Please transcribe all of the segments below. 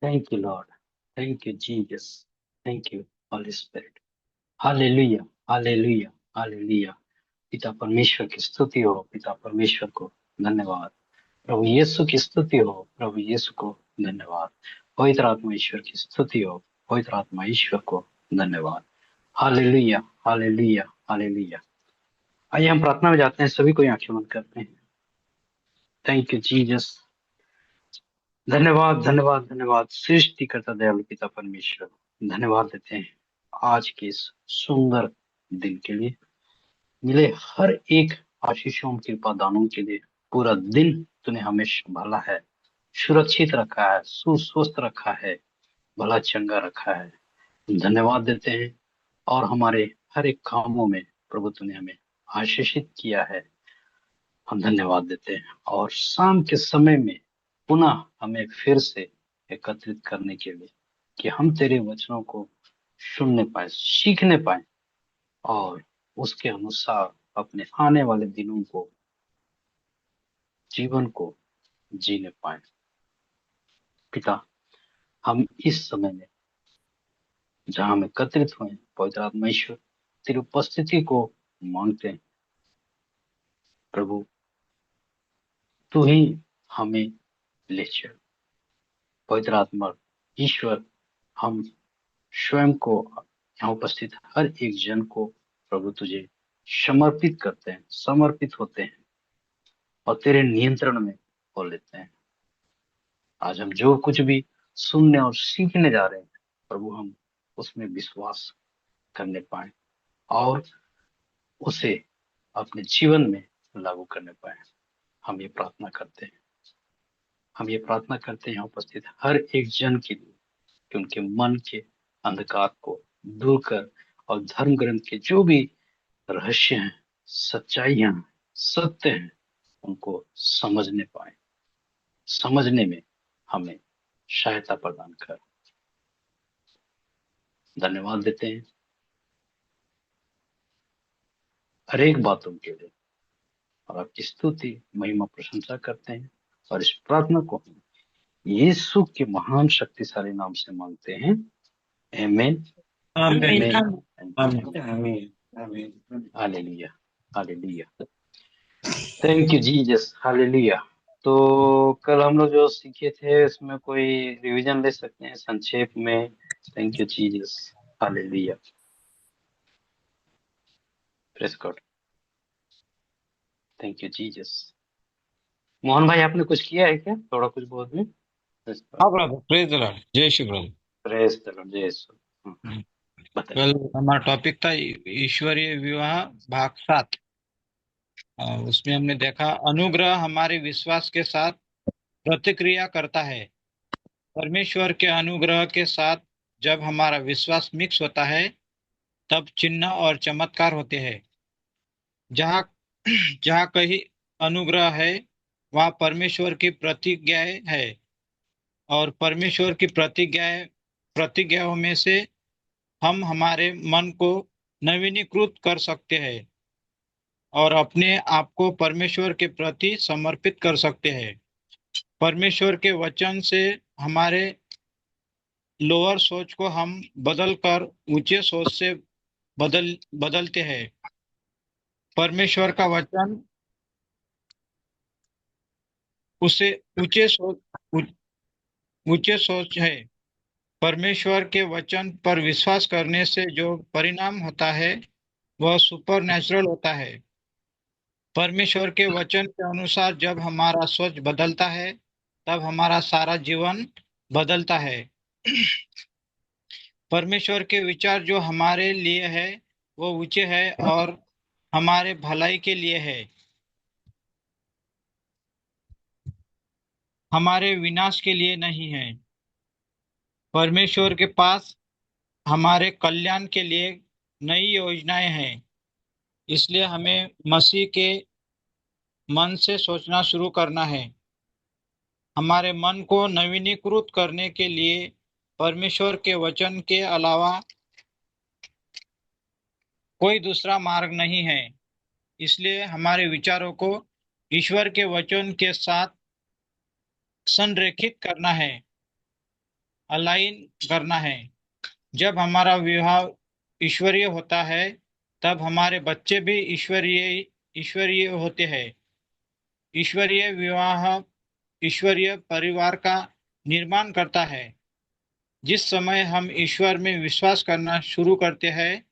Thank you, Lord. Thank you, Jesus. Thank you, Holy Spirit. Hallelujah, hallelujah, hallelujah. पिता परमेश्वर की स्तुति हो, पिता परमेश्वर को धन्यवाद। प्रभु यीशु की स्तुति हो, प्रभु यीशु को धन्यवाद। पवित्र आत्मा ईश्वर की स्तुति हो, पवित्र आत्मा ईश्वर को धन्यवाद। Hallelujah, hallelujah, hallelujah. आइए हम प्रार्थना में जाते हैं, सभी को आंखें बंद करते हैं। Thank you Jesus. धन्यवाद, धन्यवाद, धन्यवाद। सृष्टिकर्ता दयालु पिता परमेश्वर, धन्यवाद देते हैं आज के इस सुंदर दिन के लिए, मिले हर एक आशीषों कृपा दानों के लिए। पूरा दिन तूने हमें संभाला है, सुरक्षित रखा है, सुस्वस्थ रखा है, भला चंगा रखा है। धन्यवाद देते हैं और हमारे हर एक कामों में प्रभु तूने हमें आशीषित किया है। हम धन्यवाद देते हैं और शाम के समय में पुनः हमें फिर से एकत्रित करने के लिए कि हम तेरे वचनों को सुनने पाए, सीखने पाए और उसके अनुसार अपने आने वाले दिनों को, जीवन को जीने पाए। पिता, हम इस समय में जहां हम एकत्रित हुए हैं, पवित्र आत्मा ईश्वर तेरी उपस्थिति को मांगते हैं। प्रभु, तू ही हमें ले चल। पवित्र आत्मा ईश्वर, हम स्वयं को, यहाँ उपस्थित हर एक जन को प्रभु तुझे समर्पित करते हैं, समर्पित होते हैं और तेरे नियंत्रण में हो लेते हैं। आज हम जो कुछ भी सुनने और सीखने जा रहे हैं, प्रभु हम उसमें विश्वास करने पाए और उसे अपने जीवन में लागू करने पाए। हम ये प्रार्थना करते हैं, हम ये प्रार्थना करते हैं यहाँ उपस्थित हर एक जन के लिए कि उनके मन के अंधकार को दूर कर और धर्म ग्रंथ के जो भी रहस्य हैं, सच्चाइयां हैं, सत्य हैं, उनको समझने पाए। समझने में हमें सहायता प्रदान कर। धन्यवाद देते हैं हर एक बातों के लिए और आपकी स्तुति महिमा प्रशंसा करते हैं और इस प्रार्थना को हम यीशु के महान शक्तिशाली नाम से मांगते हैं। आमीन, आमीन। आमीन, आमीन। आमीन आमीन। Hallelujah, hallelujah. Thank you Jesus, hallelujah. तो कल हम लोग जो सीखे थे उसमें कोई रिवीजन ले सकते हैं संक्षेप में? Thank you Jesus, hallelujah, press God. Thank you Jesus. Mohan भाई, आपने कुछ किया है क्या, थोड़ा कुछ बहुत में? हाँ ब्रदर, प्रेज द लॉर्ड, जय Shri brother. Press the Lord, जय यीशु। बताइए। कल हमारा टॉपिक था ईश्वरीय विवाह भाग 7। उसमें हमने देखा अनुग्रह हमारे विश्वास के साथ प्रतिक्रिया करता है। परमेश्वर के अनुग्रह के साथ जब हमारा विश्वास मिक्स होता है तब चिन्ह और चमत्कार होते हैं। जहाँ जहाँ कहीं अनुग्रह है वहाँ परमेश्वर की प्रतिज्ञाएं है और परमेश्वर की प्रतिज्ञाओं में से हम हमारे मन को नवीनीकृत कर सकते हैं और अपने आप को परमेश्वर के प्रति समर्पित कर सकते हैं। परमेश्वर के वचन से हमारे लोअर सोच को हम बदल कर ऊंचे सोच से बदलते हैं। परमेश्वर का वचन उसे ऊंचे सोच है। परमेश्वर के वचन पर विश्वास करने से जो परिणाम होता है वह सुपर नेचुरल होता है। परमेश्वर के वचन के अनुसार जब हमारा सोच बदलता है तब हमारा सारा जीवन बदलता है। परमेश्वर के विचार जो हमारे लिए है वो ऊंचे है और हमारे भलाई के लिए है, हमारे विनाश के लिए नहीं है। परमेश्वर के पास हमारे कल्याण के लिए नई योजनाएं हैं। इसलिए हमें मसीह के मन से सोचना शुरू करना है। हमारे मन को नवीनीकृत करने के लिए परमेश्वर के वचन के अलावा कोई दूसरा मार्ग नहीं है। इसलिए हमारे विचारों को ईश्वर के वचन के साथ संरेखित करना है। अलाइन करना है। जब हमारा विवाह ईश्वरीय होता है तब हमारे बच्चे भी ईश्वरीय ईश्वरीय होते हैं। ईश्वरीय विवाह ईश्वरीय परिवार का निर्माण करता है। जिस समय हम ईश्वर में विश्वास करना शुरू करते हैं,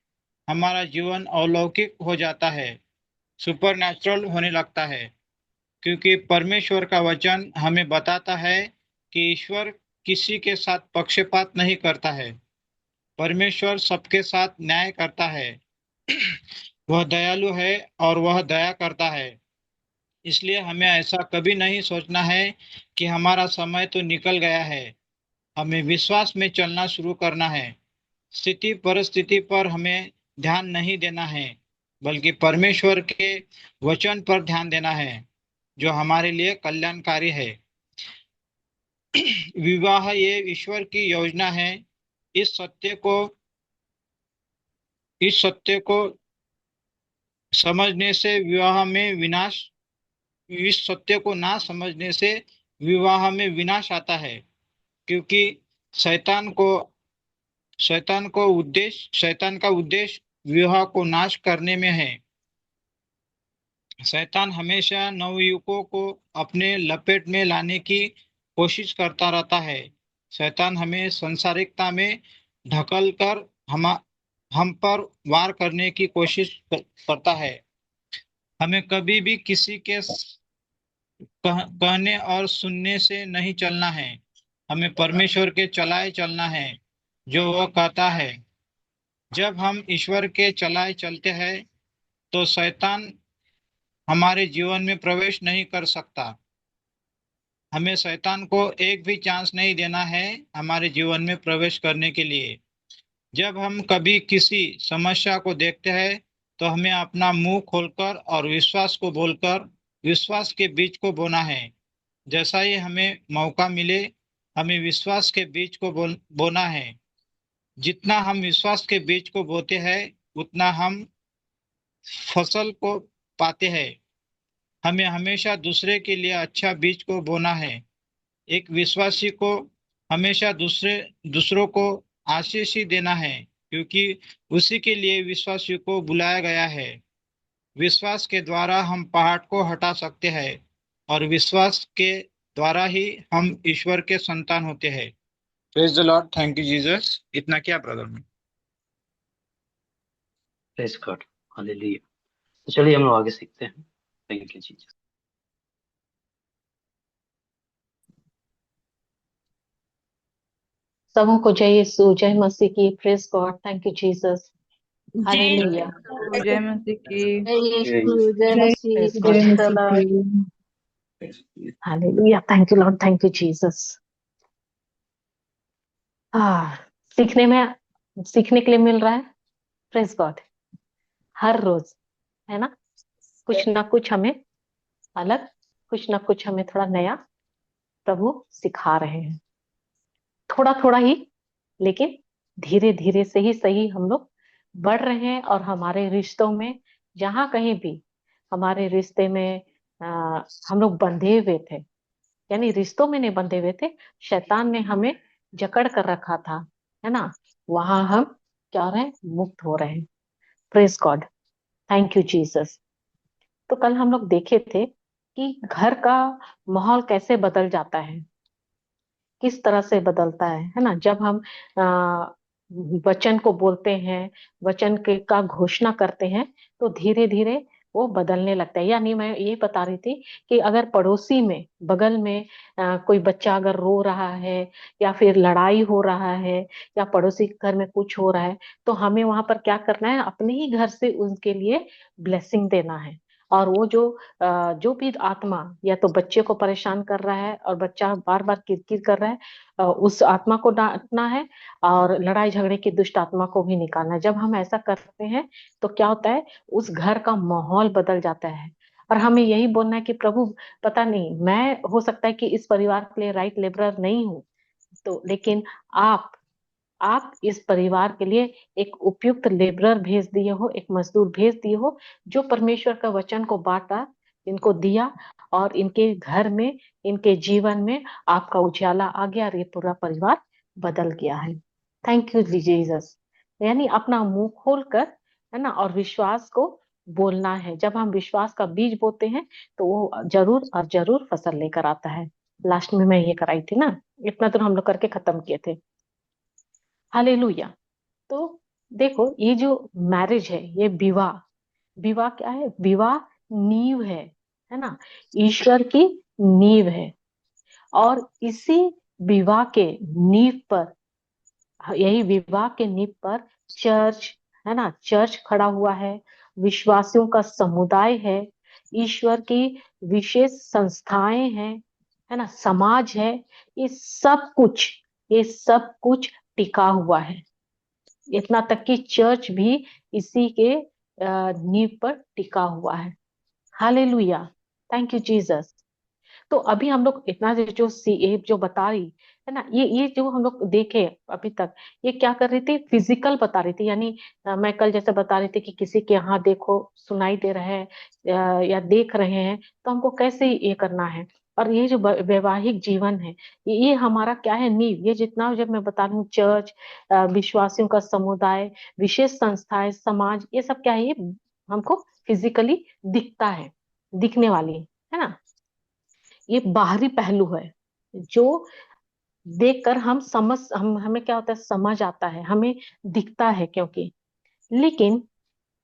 हमारा जीवन अलौकिक हो जाता है, सुपरनैचुरल होने लगता है, क्योंकि परमेश्वर का वचन हमें बताता है कि ईश्वर किसी के साथ पक्षपात नहीं करता है। परमेश्वर सबके साथ न्याय करता है। वह दयालु है और वह दया करता है। इसलिए हमें ऐसा कभी नहीं सोचना है कि हमारा समय तो निकल गया है। हमें विश्वास में चलना शुरू करना है। स्थिति परिस्थिति पर हमें ध्यान नहीं देना है, बल्कि परमेश्वर के वचन पर ध्यान देना है, जो हमारे लिए कल्याणकारी है। विवाह ये ईश्वर की योजना है। इस सत्य को इस सत्य को समझने से विवाह में विनाश इस सत्य को ना समझने से विवाह में विनाश आता है, क्योंकि शैतान को शैतान का उद्देश्य विवाह को नाश करने में है। शैतान हमेशा नवयुवकों को अपने लपेट में लाने की कोशिश करता रहता है। शैतान हमें संसारिकता में ढकल कर हम पर वार करने की कोशिश करता है। हमें कभी भी किसी के कहने और सुनने से नहीं चलना है। हमें परमेश्वर के चलाए चलना है, जो वह कहता है। जब हम ईश्वर के चलाए चलते हैं तो शैतान हमारे जीवन में प्रवेश नहीं कर सकता। हमें शैतान को एक भी चांस नहीं देना है हमारे जीवन में प्रवेश करने के लिए। जब हम कभी किसी समस्या को देखते हैं तो हमें अपना मुंह खोलकर और विश्वास को बोलकर विश्वास के बीज को बोना है। जैसा ही हमें मौका मिले, हमें विश्वास के बीज को बोना है। जितना हम विश्वास के बीज को बोते हैं, उतना हम फसल को पाते हैं। हमें हमेशा दूसरे के लिए अच्छा बीज को बोना है। एक विश्वासी को हमेशा दूसरों को आशीष ही देना है, क्योंकि उसी के लिए विश्वासी को बुलाया गया है। विश्वास के द्वारा हम पहाड़ को हटा सकते हैं, और विश्वास के द्वारा ही हम ईश्वर के संतान होते हैं। Praise the Lord. Thank you Jesus. इतना क्या ब्रदर में। Praise God, hallelujah. तो चलिए हम लोग आगे सीखते हैं। Thank you Jesus. सबों को जय यीशु, जय मसीह की। Praise God, thank you Jesus, hallelujah. जय मसीह की। जय यीशु, जय मसीह, जय प्रेज द मसीह लॉर्ड, की। Hallelujah. Thank you Lord, thank you Jesus. सीखने के लिए मिल रहा है। प्रेज गॉड, हर रोज, है ना, कुछ ना कुछ हमें अलग, कुछ ना कुछ हमें थोड़ा नया प्रभु सिखा रहे हैं। थोड़ा थोड़ा ही, लेकिन धीरे धीरे से ही सही हम लोग बढ़ रहे हैं। और हमारे रिश्तों में, जहाँ कहीं भी हमारे रिश्ते में हम लोग बंधे हुए थे, यानी रिश्तों में नहीं बंधे हुए थे, शैतान ने हमें जकड़ कर रखा था, है ना, वहां हम क्या हो रहे हैं, मुक्त हो रहे हैं। Praise God, thank you Jesus. तो कल हम लोग देखे थे कि घर का माहौल कैसे बदल जाता है, किस तरह से बदलता है ना, जब हम वचन को बोलते हैं, वचन के का घोषणा करते हैं, तो धीरे धीरे वो बदलने लगता है। यानी मैं ये बता रही थी कि अगर पड़ोसी में, बगल में कोई बच्चा अगर रो रहा है, या फिर लड़ाई हो रहा है, या पड़ोसी के घर में कुछ हो रहा है, तो हमें वहां पर क्या करना है, अपने ही घर से उनके लिए ब्लेसिंग देना है। और वो जो भी आत्मा या तो बच्चे को परेशान कर रहा है और बच्चा बार बार किरकिर कर रहा है, उस आत्मा को डांटना है, और लड़ाई झगड़े की दुष्ट आत्मा को भी निकालना है। जब हम ऐसा करते हैं तो क्या होता है, उस घर का माहौल बदल जाता है। और हमें यही बोलना है कि प्रभु, पता नहीं, मैं हो सकता है कि इस परिवार के लिए राइट लेबरर नहीं हूँ, तो लेकिन आप इस परिवार के लिए एक उपयुक्त लेबरर भेज दिए हो, एक मजदूर भेज दिए हो, जो परमेश्वर का वचन को बांटा, इनको दिया, और इनके घर में, इनके जीवन में आपका उजाला आ गया, और ये पूरा परिवार बदल गया है। Thank you Jesus. यानी अपना मुंह खोलकर, है ना, और विश्वास को बोलना है। जब हम विश्वास का बीज बोते हैं तो वो जरूर और जरूर फसल लेकर आता है। लास्ट में मैं ये कराई थी ना, इतना तो हम लोग करके खत्म किए थे। हालेलुया। तो देखो, ये जो मैरिज है, ये विवाह, विवाह क्या है? विवाह नींव है ना, ईश्वर की नींव है। और इसी विवाह के नींव पर, यही विवाह के नींव पर चर्च, है ना, चर्च खड़ा हुआ है, विश्वासियों का समुदाय है, ईश्वर की विशेष संस्थाएं हैं, है ना, समाज है। ये सब कुछ, ये सब कुछ टिका हुआ है। इतना तक कि चर्च भी इसी के नींव पर टिका हुआ है। हालेलुया। Thank you Jesus. तो अभी हम लोग इतना जो सी जो बता रही है ना, ये जो हम लोग देखे अभी तक, ये क्या कर रही थी? फिजिकल बता रही थी। यानी मैं कल जैसे बता रही थी कि किसी के यहाँ देखो, सुनाई दे रहा है, या देख रहे हैं, तो हमको कैसे ये करना है। और ये जो वैवाहिक जीवन है, ये हमारा क्या है? नींव। ये जितना जब मैं बता रही हूँ, चर्च, विश्वासियों का समुदाय, विशेष संस्थाएं, समाज, ये सब क्या है? ये हमको फिजिकली दिखता है, दिखने वाली है ना। ये बाहरी पहलू है जो देखकर हम समझ, हमें क्या होता है? समझ आता है, हमें दिखता है। क्योंकि लेकिन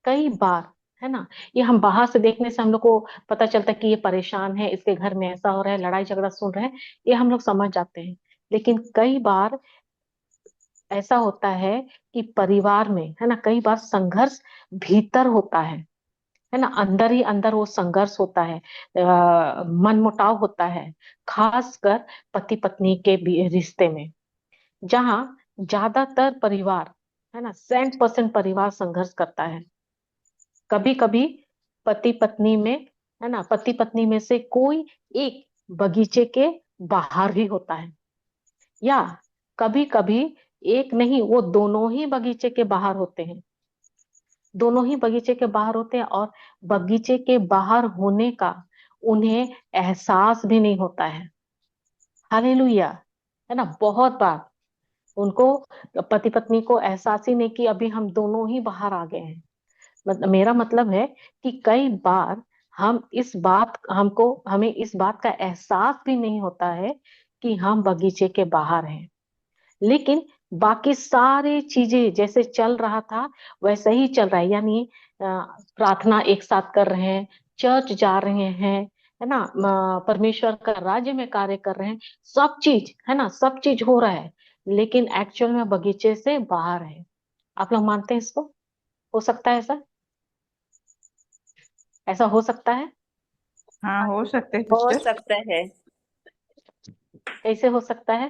कई बार, है ना, ये हम बाहर से देखने से हम लोग को पता चलता है कि ये परेशान है, इसके घर में ऐसा हो रहा है, लड़ाई झगड़ा सुन रहे हैं, ये हम लोग समझ जाते हैं। लेकिन कई बार ऐसा होता है कि परिवार में, है ना, कई बार संघर्ष भीतर होता है ना, अंदर ही अंदर वो संघर्ष होता है, मनमुटाव होता है, खासकर पति पत्नी के रिश्ते में, जहाँ ज्यादातर परिवार, है ना, 100% परिवार संघर्ष करता है। कभी कभी पति पत्नी में, है ना, पति पत्नी में से कोई एक बगीचे के बाहर भी होता है, या कभी कभी एक नहीं, वो दोनों ही बगीचे के बाहर होते हैं, दोनों ही बगीचे के बाहर होते हैं, और बगीचे के बाहर होने का उन्हें एहसास भी नहीं होता है। हालेलुया। है ना, बहुत बार उनको, पति पत्नी को एहसास ही नहीं कि अभी हम दोनों ही बाहर आ गए हैं। मतलब मेरा मतलब है कि कई बार हमें इस बात का एहसास भी नहीं होता है कि हम बगीचे के बाहर हैं। लेकिन बाकी सारी चीजें जैसे चल रहा था वैसे ही चल रहा है। यानी प्रार्थना एक साथ कर रहे हैं, चर्च जा रहे हैं, है ना, परमेश्वर का राज्य में कार्य कर रहे हैं, सब चीज, है ना, सब चीज हो रहा है, लेकिन एक्चुअल में बगीचे से बाहर है। आप लोग मानते हैं इसको? हो सकता है ऐसा? ऐसा हो सकता है? हाँ, हो सकते हैं हो सिस्टर। सकता है। कैसे हो सकता है?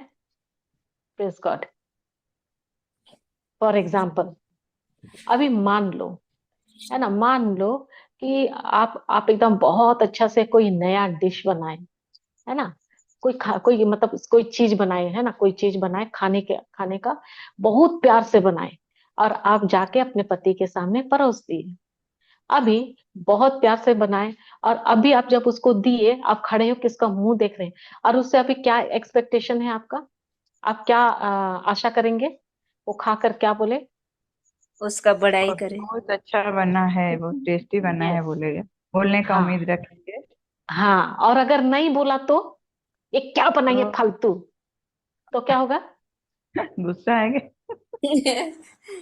Praise God. फॉर एग्जाम्पल, अभी मान लो, है ना, मान लो कि आप एकदम बहुत अच्छा से कोई नया डिश बनाए, है ना, कोई मतलब कोई चीज बनाए, है ना, कोई चीज बनाए, खाने का बहुत प्यार से बनाए, और आप जाके अपने पति के सामने परोस दिए। अभी बहुत प्यार से बनाए, और अभी आप जब उसको दिए, आप खड़े हो किसका मुंह देख रहे हैं, और उससे अभी क्या एक्सपेक्टेशन है आपका? आप क्या आशा करेंगे वो खाकर क्या बोले? उसका बड़ाई और करे। बहुत अच्छा बना है, बहुत टेस्टी बना है यस। बोलेगा, बोलने का हाँ, उम्मीद रखेंगे। हाँ, और अगर नहीं बोला तो ये क्या बनाई है तो फालतू, तो क्या होगा? गुस्सा आएगा,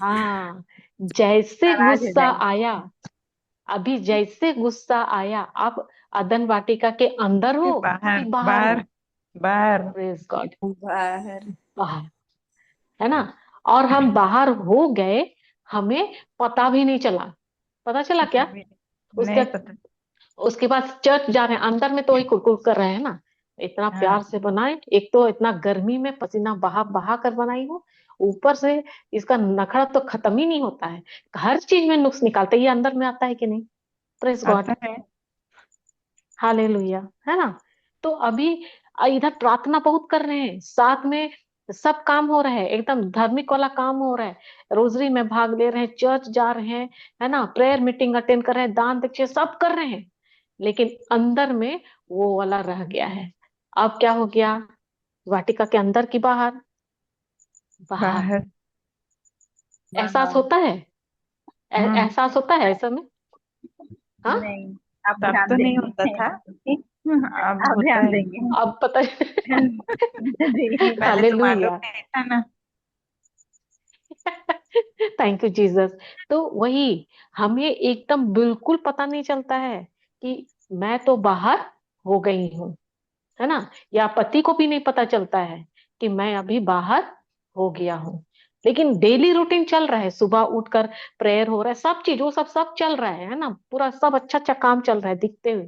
हाँ, जैसे नाराज हो गुस्सा जाएंगे। आया, अभी जैसे गुस्सा आया, आप अदन वाटिका के अंदर हो कि बाहर बाहर हो? बाहर बाहर। Praise God. बाहर। बाहर, है ना, और हम बाहर हो गए, हमें पता भी नहीं चला। पता चला क्या? कभी उसके नहीं पता। उसके बाद चर्च जा रहे हैं, अंदर में तो वही कुरकुर कर रहे हैं ना, इतना हाँ, प्यार से बनाए, एक तो इतना गर्मी में पसीना बहा बहा कर बनाई हो, ऊपर से इसका नखरा तो खत्म ही नहीं होता है, हर चीज में नुक्स निकालते हैं। ये अंदर में आता है कि नहीं? Press God. आता है। हालेलुया। है ना। तो अभी इधर प्रार्थना बहुत कर रहे हैं, साथ में सब काम हो रहा है, एकदम धार्मिक वाला काम हो रहा है, रोजरी में भाग ले रहे हैं, चर्च जा रहे हैं, है ना, प्रेयर मीटिंग अटेंड कर रहे हैं, दान दक्षिणा सब कर रहे हैं, लेकिन अंदर में वो वाला रह गया है। अब क्या हो गया? वाटिका के अंदर की बाहर? बाहर। बाहर। एहसास होता है? हाँ। एहसास होता है ऐसा में? हाँ, नहीं, आप तब ध्यान तो नहीं देंगे। होता था, अब आप होता ध्यान है। देंगे। अब पता जी। पहले तो मालूम हालेलुया। नहीं था ना। Thank you Jesus. तो वही, हमें एकदम बिल्कुल पता नहीं चलता है कि मैं तो बाहर हो गई हूँ, है ना? या पति को भी नहीं पता चलता है कि मैं अभी बाहर हो गया हूँ। लेकिन डेली रूटीन चल रहा है, सुबह उठकर प्रेयर हो रहा है, सब चीज वो सब चल रहा है ना? पूरा सब अच्छा अच्छा काम चल रहा है दिखते हुए।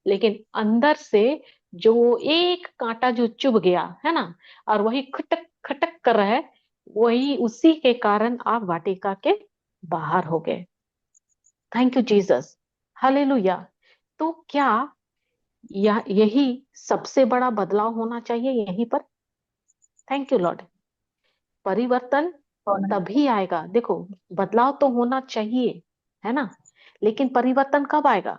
लेकिन अंदर से जो एक कांटा जो चुभ गया है ना, और वही खटक खटक कर रहा है, वही उसी के कारण आप वाटिका के बाहर हो गए। Thank you Jesus. हालेलुया। तो क्या यही सबसे बड़ा बदलाव होना चाहिए यहीं पर? Thank you Lord. परिवर्तन होना। तभी आएगा, देखो, बदलाव तो होना चाहिए, है ना? लेकिन परिवर्तन कब आएगा?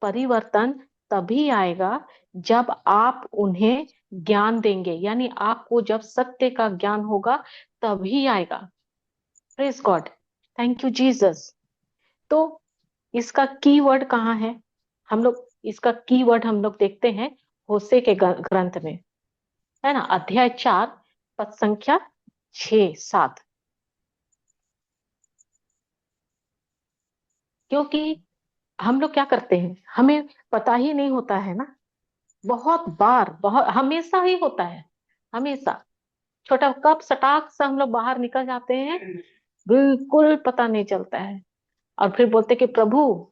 परिवर्तन तभी आएगा जब आप उन्हें ज्ञान देंगे, यानी आपको जब सत्य का ज्ञान होगा तभी आएगा। Praise God. Thank you Jesus. तो इसका कीवर्ड कहाँ है? हम लोग इसका कीवर्ड हम लोग देखते हैं होशे के ग्रंथ में, है ना? अध्याय 4 पद संख्या 6-7। क्योंकि हम लोग क्या करते हैं, हमें पता ही नहीं होता है ना। बहुत बार, बहुत हमेशा ही होता है, हमेशा छोटा कप सटाक से हम लोग बाहर निकल जाते हैं, बिल्कुल पता नहीं चलता है। और फिर बोलते कि प्रभु,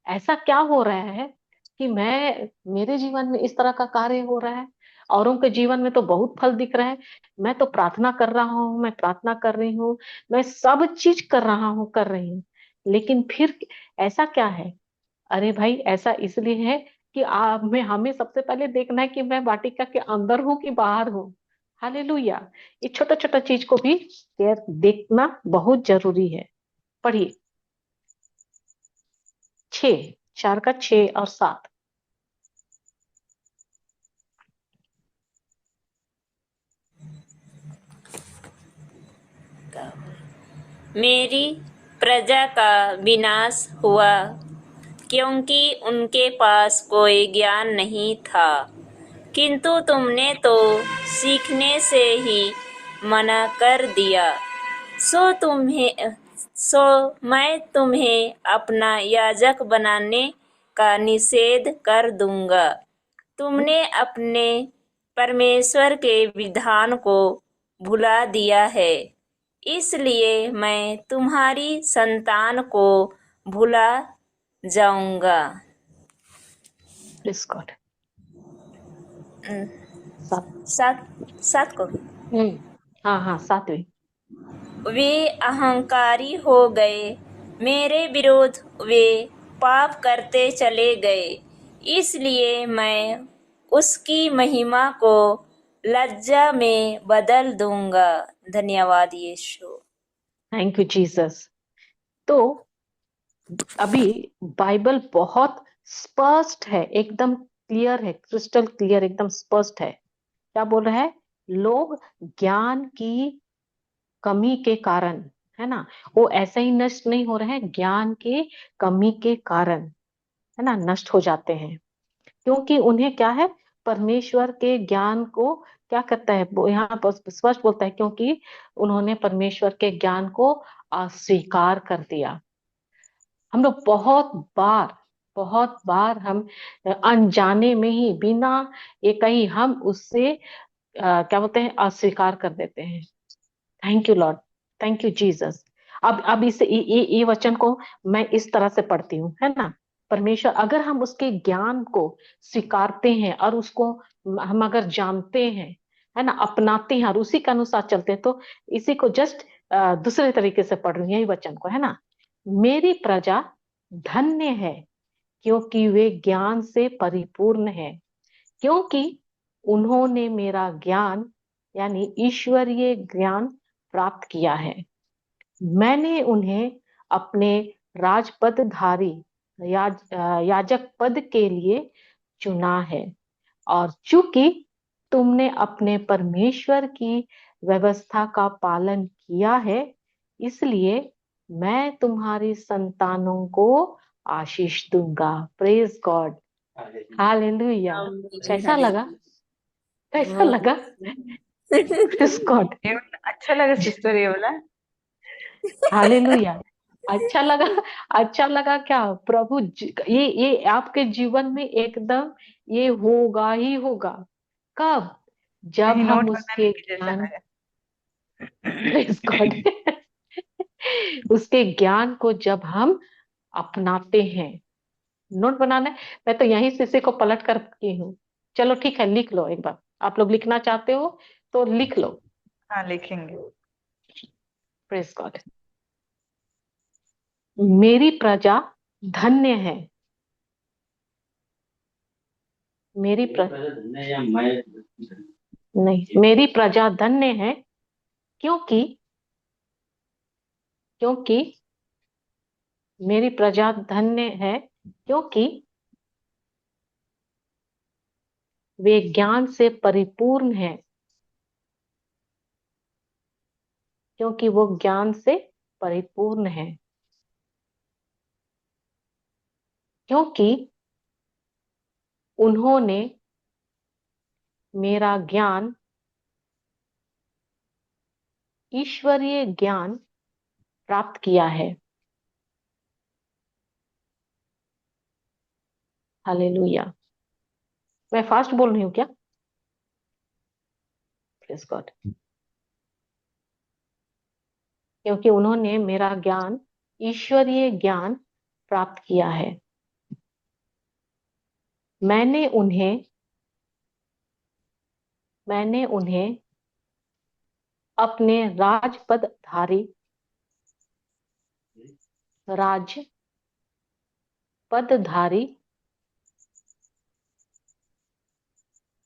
ऐसा क्या हो रहा है कि मेरे जीवन में इस तरह का कार्य हो रहा है, औरों के जीवन में तो बहुत फल दिख रहा है। मैं तो प्रार्थना कर रहा हूँ, मैं प्रार्थना कर रही हूँ, मैं सब चीज कर रहा हूँ, कर रही हूँ, लेकिन फिर ऐसा क्या है? अरे भाई, ऐसा इसलिए है कि हमें सबसे पहले देखना है कि मैं वाटिका के अंदर हूँ कि बाहर हूँ। हालेलुया। ये छोटा छोटा चीज को भी केयर देखना बहुत जरूरी है। पढ़िए 4 का 6 और 7। मेरी प्रजा का विनाश हुआ क्योंकि उनके पास कोई ज्ञान नहीं था, किंतु तुमने तो सीखने से ही मना कर दिया। सो मैं तुम्हें अपना याजक बनाने का निषेध कर दूंगा। तुमने अपने परमेश्वर के विधान को भुला दिया है, इसलिए मैं तुम्हारी संतान को भुला जाऊंगा। Please God. हम्म, 7। सात सात को हाँ हाँ, 7वीं। वे अहंकारी हो गए, मेरे विरोध वे पाप करते चले गए, इसलिए मैं उसकी महिमा को लज्जा में बदल दूंगा। धन्यवाद यीशु। Thank you Jesus. तो अभी बाइबल बहुत स्पष्ट है, एकदम क्लियर है, क्रिस्टल क्लियर, एकदम स्पष्ट है। क्या बोल रहा है? लोग ज्ञान की कमी के कारण, है ना, वो ऐसे ही नष्ट नहीं हो रहे हैं, ज्ञान के कमी के कारण, है ना, नष्ट हो जाते हैं। क्योंकि उन्हें क्या है, परमेश्वर के ज्ञान को क्या करता है, वो यहाँ पर स्पष्ट बोलता है, क्योंकि उन्होंने परमेश्वर के ज्ञान को अस्वीकार कर दिया। हम लोग बहुत बार हम अनजाने में ही, बिना ये कहीं, हम उससे क्या बोलते हैं, अस्वीकार कर देते हैं। Thank you Lord. Thank you Jesus. अब इस ये वचन को मैं इस तरह से पढ़ती हूँ, है ना? परमेश्वर, अगर हम उसके ज्ञान को स्वीकारते हैं और उसको हम अगर जानते हैं, है ना, अपनाते हैं और उसी के अनुसार चलते हैं, तो इसी को जस्ट दूसरे तरीके से पढ़ रही हूँ, यही वचन को, है ना? मेरी प्रजा धन्य है क्योंकि वे ज्ञान से परिपूर्ण है, क्योंकि उन्होंने मेरा ज्ञान, यानी ईश्वरीय ज्ञान प्राप्त किया है। मैंने उन्हें अपने राजपदधारी याजक पद के लिए चुना है, और चूंकि तुमने अपने परमेश्वर की व्यवस्था का पालन किया है, इसलिए मैं तुम्हारी संतानों को आशीष दूंगा। Praise God, hallelujah. कैसा लगा? कैसा बहुत लगा? प्रेज गॉड, ये वाला अच्छा लगा सिस्टर, ये वाला। हालेलुया। अच्छा लगा? अच्छा लगा क्या? प्रभु ये आपके जीवन में एकदम ये होगा ही होगा। कब? जब कहीं हम नोट बनाने उसके की जैसा ज्ञान, है। प्रेज गॉड, उसके ज्ञान को जब हम अपनाते हैं। नोट बनाना है, मैं तो यहीं से इसी को पलट कर की हूँ। चलो ठीक है, लिख लो एक बार। आप लोग लिखना चाहते हो तो लिख लो। हाँ, लिखेंगे। Praise God. मेरी प्रजा धन्य है। मेरी धन्य या मैं नहीं, मेरी प्रजा धन्य है, क्योंकि क्योंकि मेरी प्रजा धन्य है, क्योंकि वे ज्ञान से परिपूर्ण है। क्योंकि वो ज्ञान से परिपूर्ण है। क्योंकि उन्होंने मेरा ज्ञान, ईश्वरीय ज्ञान प्राप्त किया है। हालेलुया। मैं फास्ट बोल रही हूँ क्या? Praise God. क्योंकि उन्होंने मेरा ज्ञान, ईश्वरीय ज्ञान प्राप्त किया है। मैंने उन्हें अपने राजपदधारी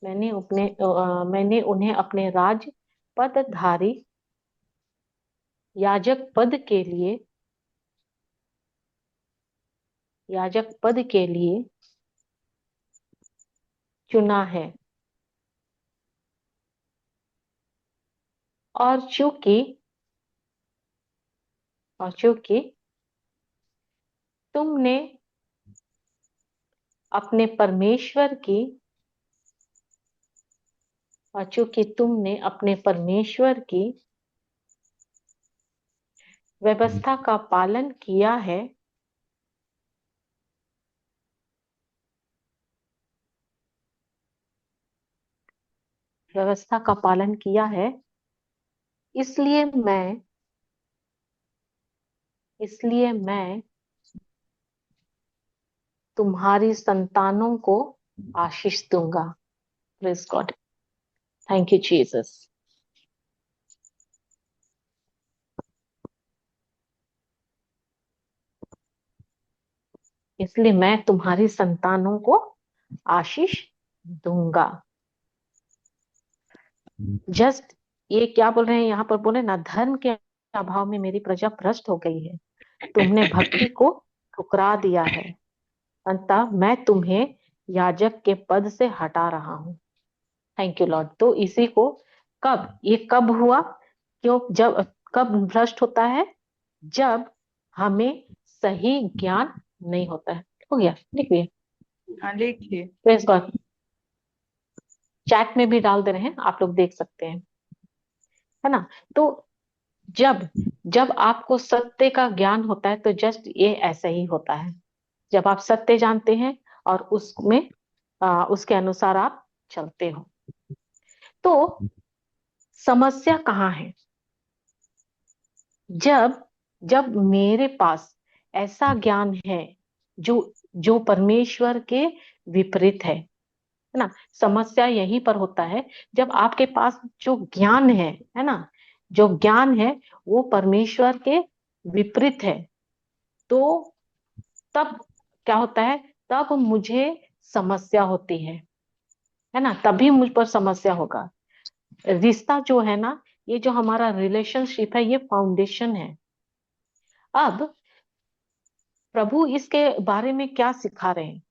मैंने उन्हें अपने राज पदधारी याजक पद के लिए चुना है। और चूंकि तुमने अपने परमेश्वर की व्यवस्था का पालन किया है, इसलिए मैं तुम्हारी संतानों को आशीष दूंगा। Praise God, thank you Jesus. इसलिए मैं तुम्हारी संतानों को आशीष दूंगा। जस्ट ये क्या बोल रहे हैं यहाँ पर? बोले ना, धर्म के अभाव में मेरी प्रजा भ्रष्ट हो गई है, तुमने भक्ति को ठुकरा दिया है, अतः मैं तुम्हें याजक के पद से हटा रहा हूँ। Thank you Lord. तो इसी को कब हुआ? कब भ्रष्ट होता है? जब हमें सही ज्ञान नहीं होता है। हो गया, लिखिए। हाँ, लिखिए। Praise God. चैट में भी डाल दे रहे हैं, आप लोग देख सकते हैं, है ना? तो जब जब आपको सत्य का ज्ञान होता है तो जस्ट ये ऐसा ही होता है। जब आप सत्य जानते हैं और उसके अनुसार आप चलते हो। तो समस्या कहाँ है? जब मेरे पास ऐसा ज्ञान है जो परमेश्वर के विपरीत है ना? समस्या यहीं पर होता है, जब आपके पास जो ज्ञान है ना, जो ज्ञान है वो परमेश्वर के विपरीत है, तो तब क्या होता है? तब मुझे समस्या होती है ना? तभी मुझ पर समस्या होगा। रिश्ता जो है ना, ये जो हमारा रिलेशनशिप है, ये फाउंडेशन है। अब प्रभु इसके बारे में क्या सिखा रहे हैं,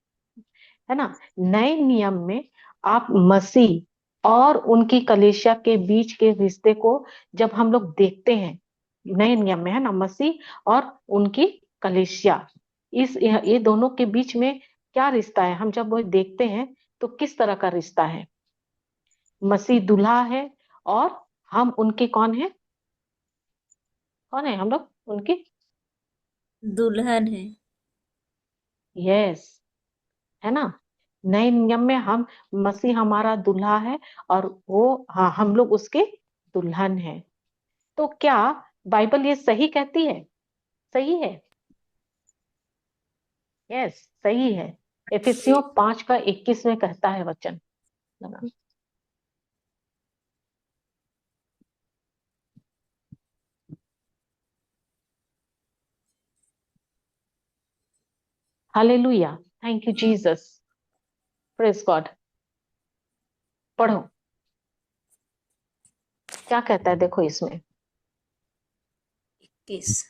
है ना? नए नियम में आप मसीह और उनकी कलीसिया के बीच के रिश्ते को जब हम लोग देखते हैं, नए नियम में है ना, मसीह और उनकी कलीसिया, ये दोनों के बीच में क्या रिश्ता है, हम जब वो देखते हैं तो किस तरह का रिश्ता है। मसीह दूल्हा है और हम उनके कौन है, कौन है हम लोग उनकी, दुल्हन है। यस, है ना। नए नियम में हम, मसीह हमारा दूल्हा है और वो, हाँ, हम लोग उसके दुल्हन है। तो क्या बाइबल ये सही कहती है? सही है, यस, सही है। एफिसियों 5:21 में कहता है वचन। Hallelujah, thank you Jesus, praise God. पढ़ो क्या कहता है, देखो इसमें। किस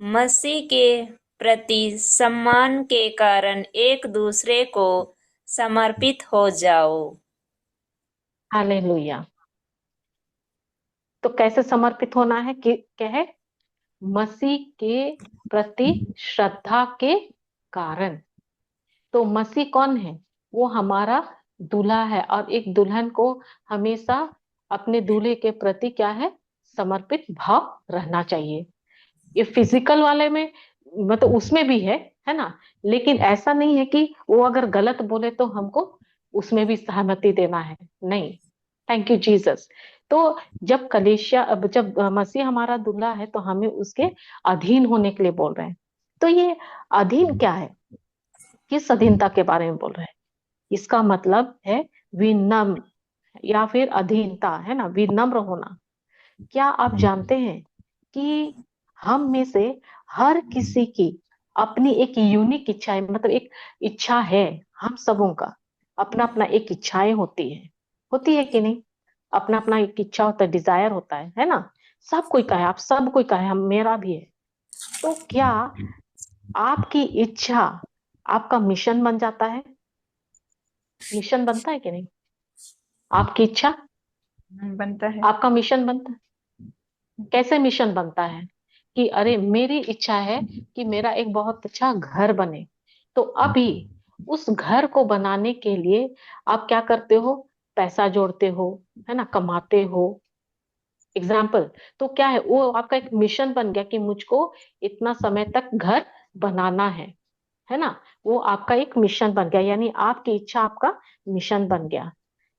मसीह के प्रति सम्मान के कारण एक दूसरे को समर्पित हो जाओ। हालेलुया। तो कैसे समर्पित होना है कि क्या है? मसीह के प्रति श्रद्धा के कारण। तो मसीह कौन है? वो हमारा दूल्हा है और एक दुल्हन को हमेशा अपने दूल्हे के प्रति क्या है, समर्पित भाव रहना चाहिए। ये फिजिकल वाले में, मतलब उसमें भी है ना, लेकिन ऐसा नहीं है कि वो अगर गलत बोले तो हमको उसमें भी सहमति देना है, नहीं। Thank you Jesus. तो जब कलीसिया, अब जब मसीह हमारा दूल्हा है तो हमें उसके अधीन होने के लिए बोल रहे हैं। तो ये अधीन क्या है, किस अधीनता के बारे में बोल रहे हैं? इसका मतलब है विनम्र, या फिर अधीनता, है ना, विनम्र होना। क्या आप जानते हैं कि हम में से हर किसी की अपनी एक यूनिक इच्छा है, मतलब एक इच्छा है, हम सबों का अपना अपना एक इच्छाएं होती है कि नहीं? अपना अपना एक इच्छा होता है, डिजायर होता है ना। सब कोई का है, आप सब कोई का है, हम, मेरा भी है। तो क्या आपकी इच्छा आपका मिशन बन जाता है? मिशन बनता है कि नहीं? आपकी इच्छा बनता है। आपका मिशन बनता है। कैसे मिशन बनता है? कि अरे मेरी इच्छा है कि मेरा एक बहुत अच्छा घर बने, तो अभी उस घर को बनाने के लिए आप क्या करते हो? पैसा जोड़ते हो, है ना, कमाते हो। एग्जाम्पल, तो क्या है, वो आपका एक मिशन बन गया कि मुझको इतना समय तक घर बनाना है ना। वो आपका एक मिशन बन गया, यानी आपकी इच्छा आपका मिशन बन गया।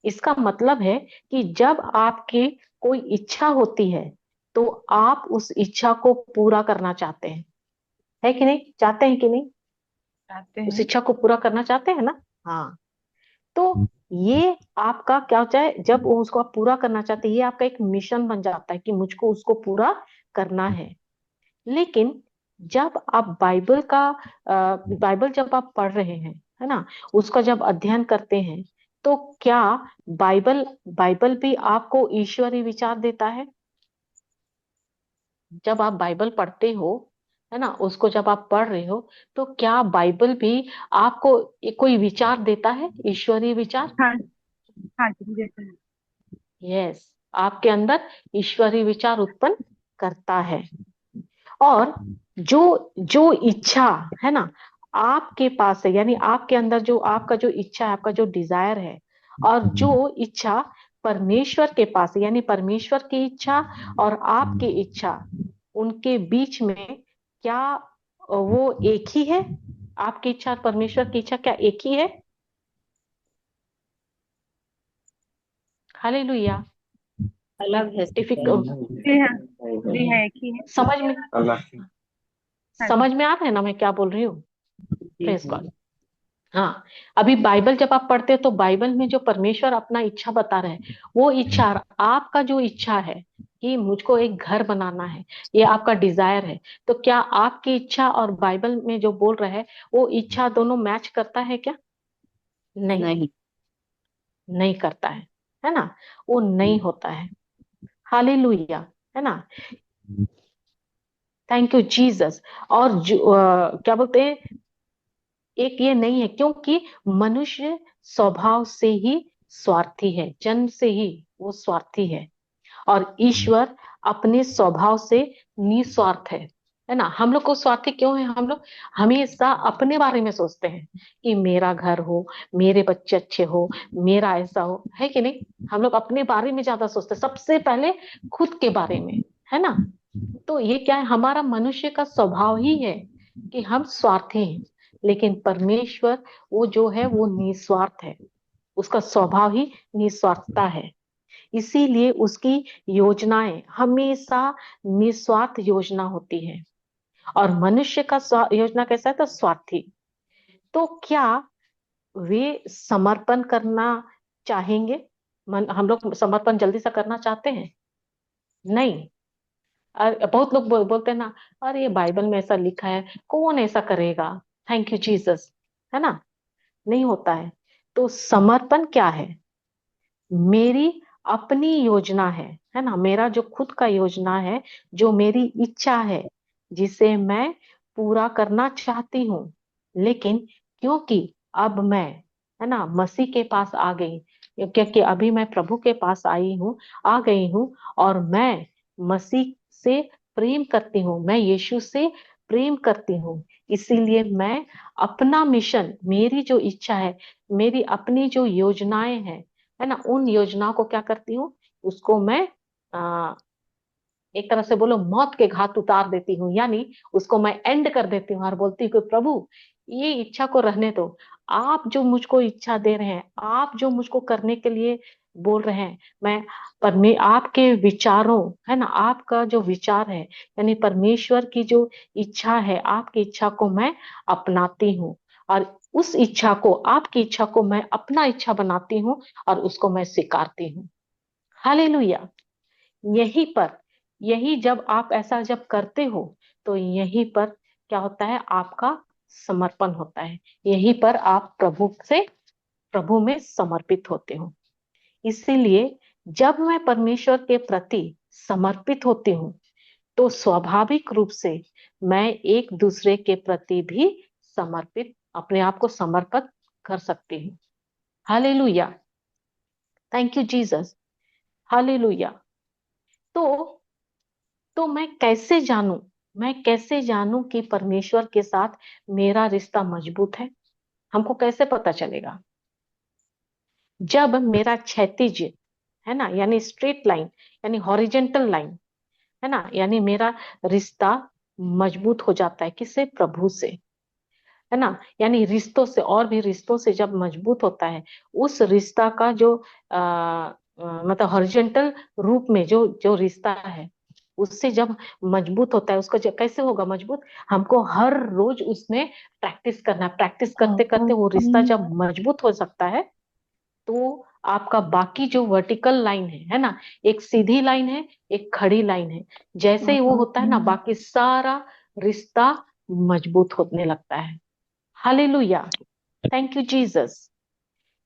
इसका मतलब है कि जब आपकी कोई इच्छा होती है तो आप उस इच्छा को पूरा करना चाहते हैं, है कि नहीं? चाहते हैं कि नहीं? चाहते उस हैं। इच्छा को पूरा करना चाहते हैं ना। हाँ, तो ये आपका क्या होता है, जब वो उसको आप पूरा करना चाहते हैं, ये आपका एक मिशन बन जाता है कि मुझको उसको पूरा करना है। लेकिन जब आप बाइबल जब आप पढ़ रहे हैं, है ना, उसका जब अध्ययन करते हैं, तो क्या बाइबल बाइबल भी आपको ईश्वरीय विचार देता है? जब आप बाइबल पढ़ते हो, है ना, उसको जब आप पढ़ रहे हो, तो क्या बाइबल भी आपको कोई विचार देता है, ईश्वरीय विचार? हाँ। हाँ जी, जैसे यस, आपके अंदर ईश्वरीय विचार उत्पन्न करता है। और जो जो इच्छा, है ना, आपके पास है, यानी आपके अंदर जो आपका जो इच्छा है, आपका जो डिजायर है, और जो इच्छा परमेश्वर के पास है, यानी परमेश्वर की इच्छा और आपकी इच्छा, उनके बीच में क्या वो एक ही है? आपकी इच्छा और परमेश्वर की इच्छा क्या एक ही है? हालेलुया। अलग है डिफिकल्ट, जी हाँ। जी हाँ, एक ही है। समझ में हाँ जी। समझ में आ रहा है ना मैं क्या बोल रही हूँ? Praise God. हाँ, अभी बाइबल जब आप पढ़ते हो तो बाइबल में जो परमेश्वर अपना इच्छा बता रहे हैं, वो इच्छा, आपका जो इच्छा है कि मुझको एक घर बनाना है, ये आपका डिजायर है, तो क्या आपकी इच्छा और बाइबल में जो बोल रहे हैं वो इच्छा दोनों मैच करता है क्या? नहीं, नहीं। नहीं करता है ना, वो नहीं होता है। हालेलुया, है ना। Thank you Jesus. और क्या बोलते हैं, एक ये नहीं है, क्योंकि मनुष्य स्वभाव से ही स्वार्थी है, जन्म से ही वो स्वार्थी है। और ईश्वर अपने स्वभाव से निस्वार्थ है ना। हम लोग को स्वार्थी क्यों है? हम लोग हमेशा अपने बारे में सोचते हैं कि मेरा घर हो, मेरे बच्चे अच्छे हो, मेरा ऐसा हो, है कि नहीं? हम लोग अपने बारे में ज्यादा सोचते हैं, सबसे पहले खुद के बारे में, है ना। तो ये क्या है? हमारा मनुष्य का स्वभाव ही है कि हम स्वार्थी हैं। लेकिन परमेश्वर वो जो है वो निस्वार्थ है, उसका स्वभाव ही निस्वार्थता है। इसीलिए उसकी योजनाएं हमेशा निस्वार्थ योजना होती है। और मनुष्य का योजना कैसा है? तो स्वार्थी। तो क्या वे समर्पण करना चाहेंगे? हम लोग समर्पण जल्दी से करना चाहते हैं? नहीं। बहुत लोग बोलते हैं ना, अरे ये बाइबल में ऐसा लिखा है, कौन ऐसा करेगा, थैंक यू जीसस, है ना। नहीं होता है। तो समर्पण क्या है? मेरी अपनी योजना है ना, मेरा जो खुद का योजना है, जो मेरी इच्छा है, जिसे मैं पूरा करना चाहती हूँ। लेकिन क्योंकि अब मैं, है ना, मसीह के पास आ गई, क्योंकि अभी मैं प्रभु के पास आई हूँ, आ गई हूँ, और मैं मसीह से प्रेम करती हूँ, मैं यीशु से प्रेम करती हूँ। इसीलिए मैं अपना मिशन, मेरी जो इच्छा है, मेरी अपनी जो योजनाएं हैं, है ना, उन योजनाओं को क्या करती हूँ, उसको मैं आ, एक तरह से बोलो मौत के घाट उतार देती हूँ, यानी उसको मैं एंड कर देती हूँ और बोलती हूँ कि प्रभु ये इच्छा को रहने दो। आप जो मुझको इच्छा दे रहे हैं, आप जो मुझको करने के लिए बोल रहे हैं, मैं आपके विचारों, है ना, आपका जो विचार है, यानी परमेश्वर की जो इच्छा है, आपकी इच्छा को मैं अपनाती हूँ। और उस इच्छा को, आपकी इच्छा को मैं अपना इच्छा बनाती हूँ और उसको मैं स्वीकारती हूँ। हालेलुया। यहीं पर, यही जब आप ऐसा जब करते हो, तो यहीं पर क्या होता है? आपका समर्पण होता है। यहीं पर आप प्रभु में समर्पित होते हो। इसीलिए जब मैं परमेश्वर के प्रति समर्पित होती हूँ, तो स्वाभाविक रूप से मैं एक दूसरे के प्रति भी समर्पित, अपने आप को समर्पित कर सकती हूँ। Hallelujah, thank you Jesus. Hallelujah. तो मैं कैसे जानूं कि परमेश्वर के साथ मेरा रिश्ता मजबूत है? हमको कैसे पता चलेगा? जब मेरा क्षैतिज, है ना, यानी स्ट्रेट लाइन, यानी हॉरिजेंटल लाइन, है ना, यानी मेरा रिश्ता मजबूत हो जाता है। किससे? प्रभु से, है ना। यानी रिश्तों से, और भी रिश्तों से जब मजबूत होता है, उस रिश्ता का जो मतलब हॉरिजेंटल रूप में जो जो रिश्ता है, उससे जब मजबूत होता है, उसको कैसे होगा मजबूत? हमको हर रोज उसमें प्रैक्टिस करना है। प्रैक्टिस करते करते वो रिश्ता जब मजबूत हो सकता है, तो आपका बाकी जो वर्टिकल लाइन है ना, एक सीधी लाइन है, एक खड़ी लाइन है, जैसे ही वो होता है ना, बाकी सारा रिश्ता मजबूत होने लगता है। Hallelujah, thank you Jesus.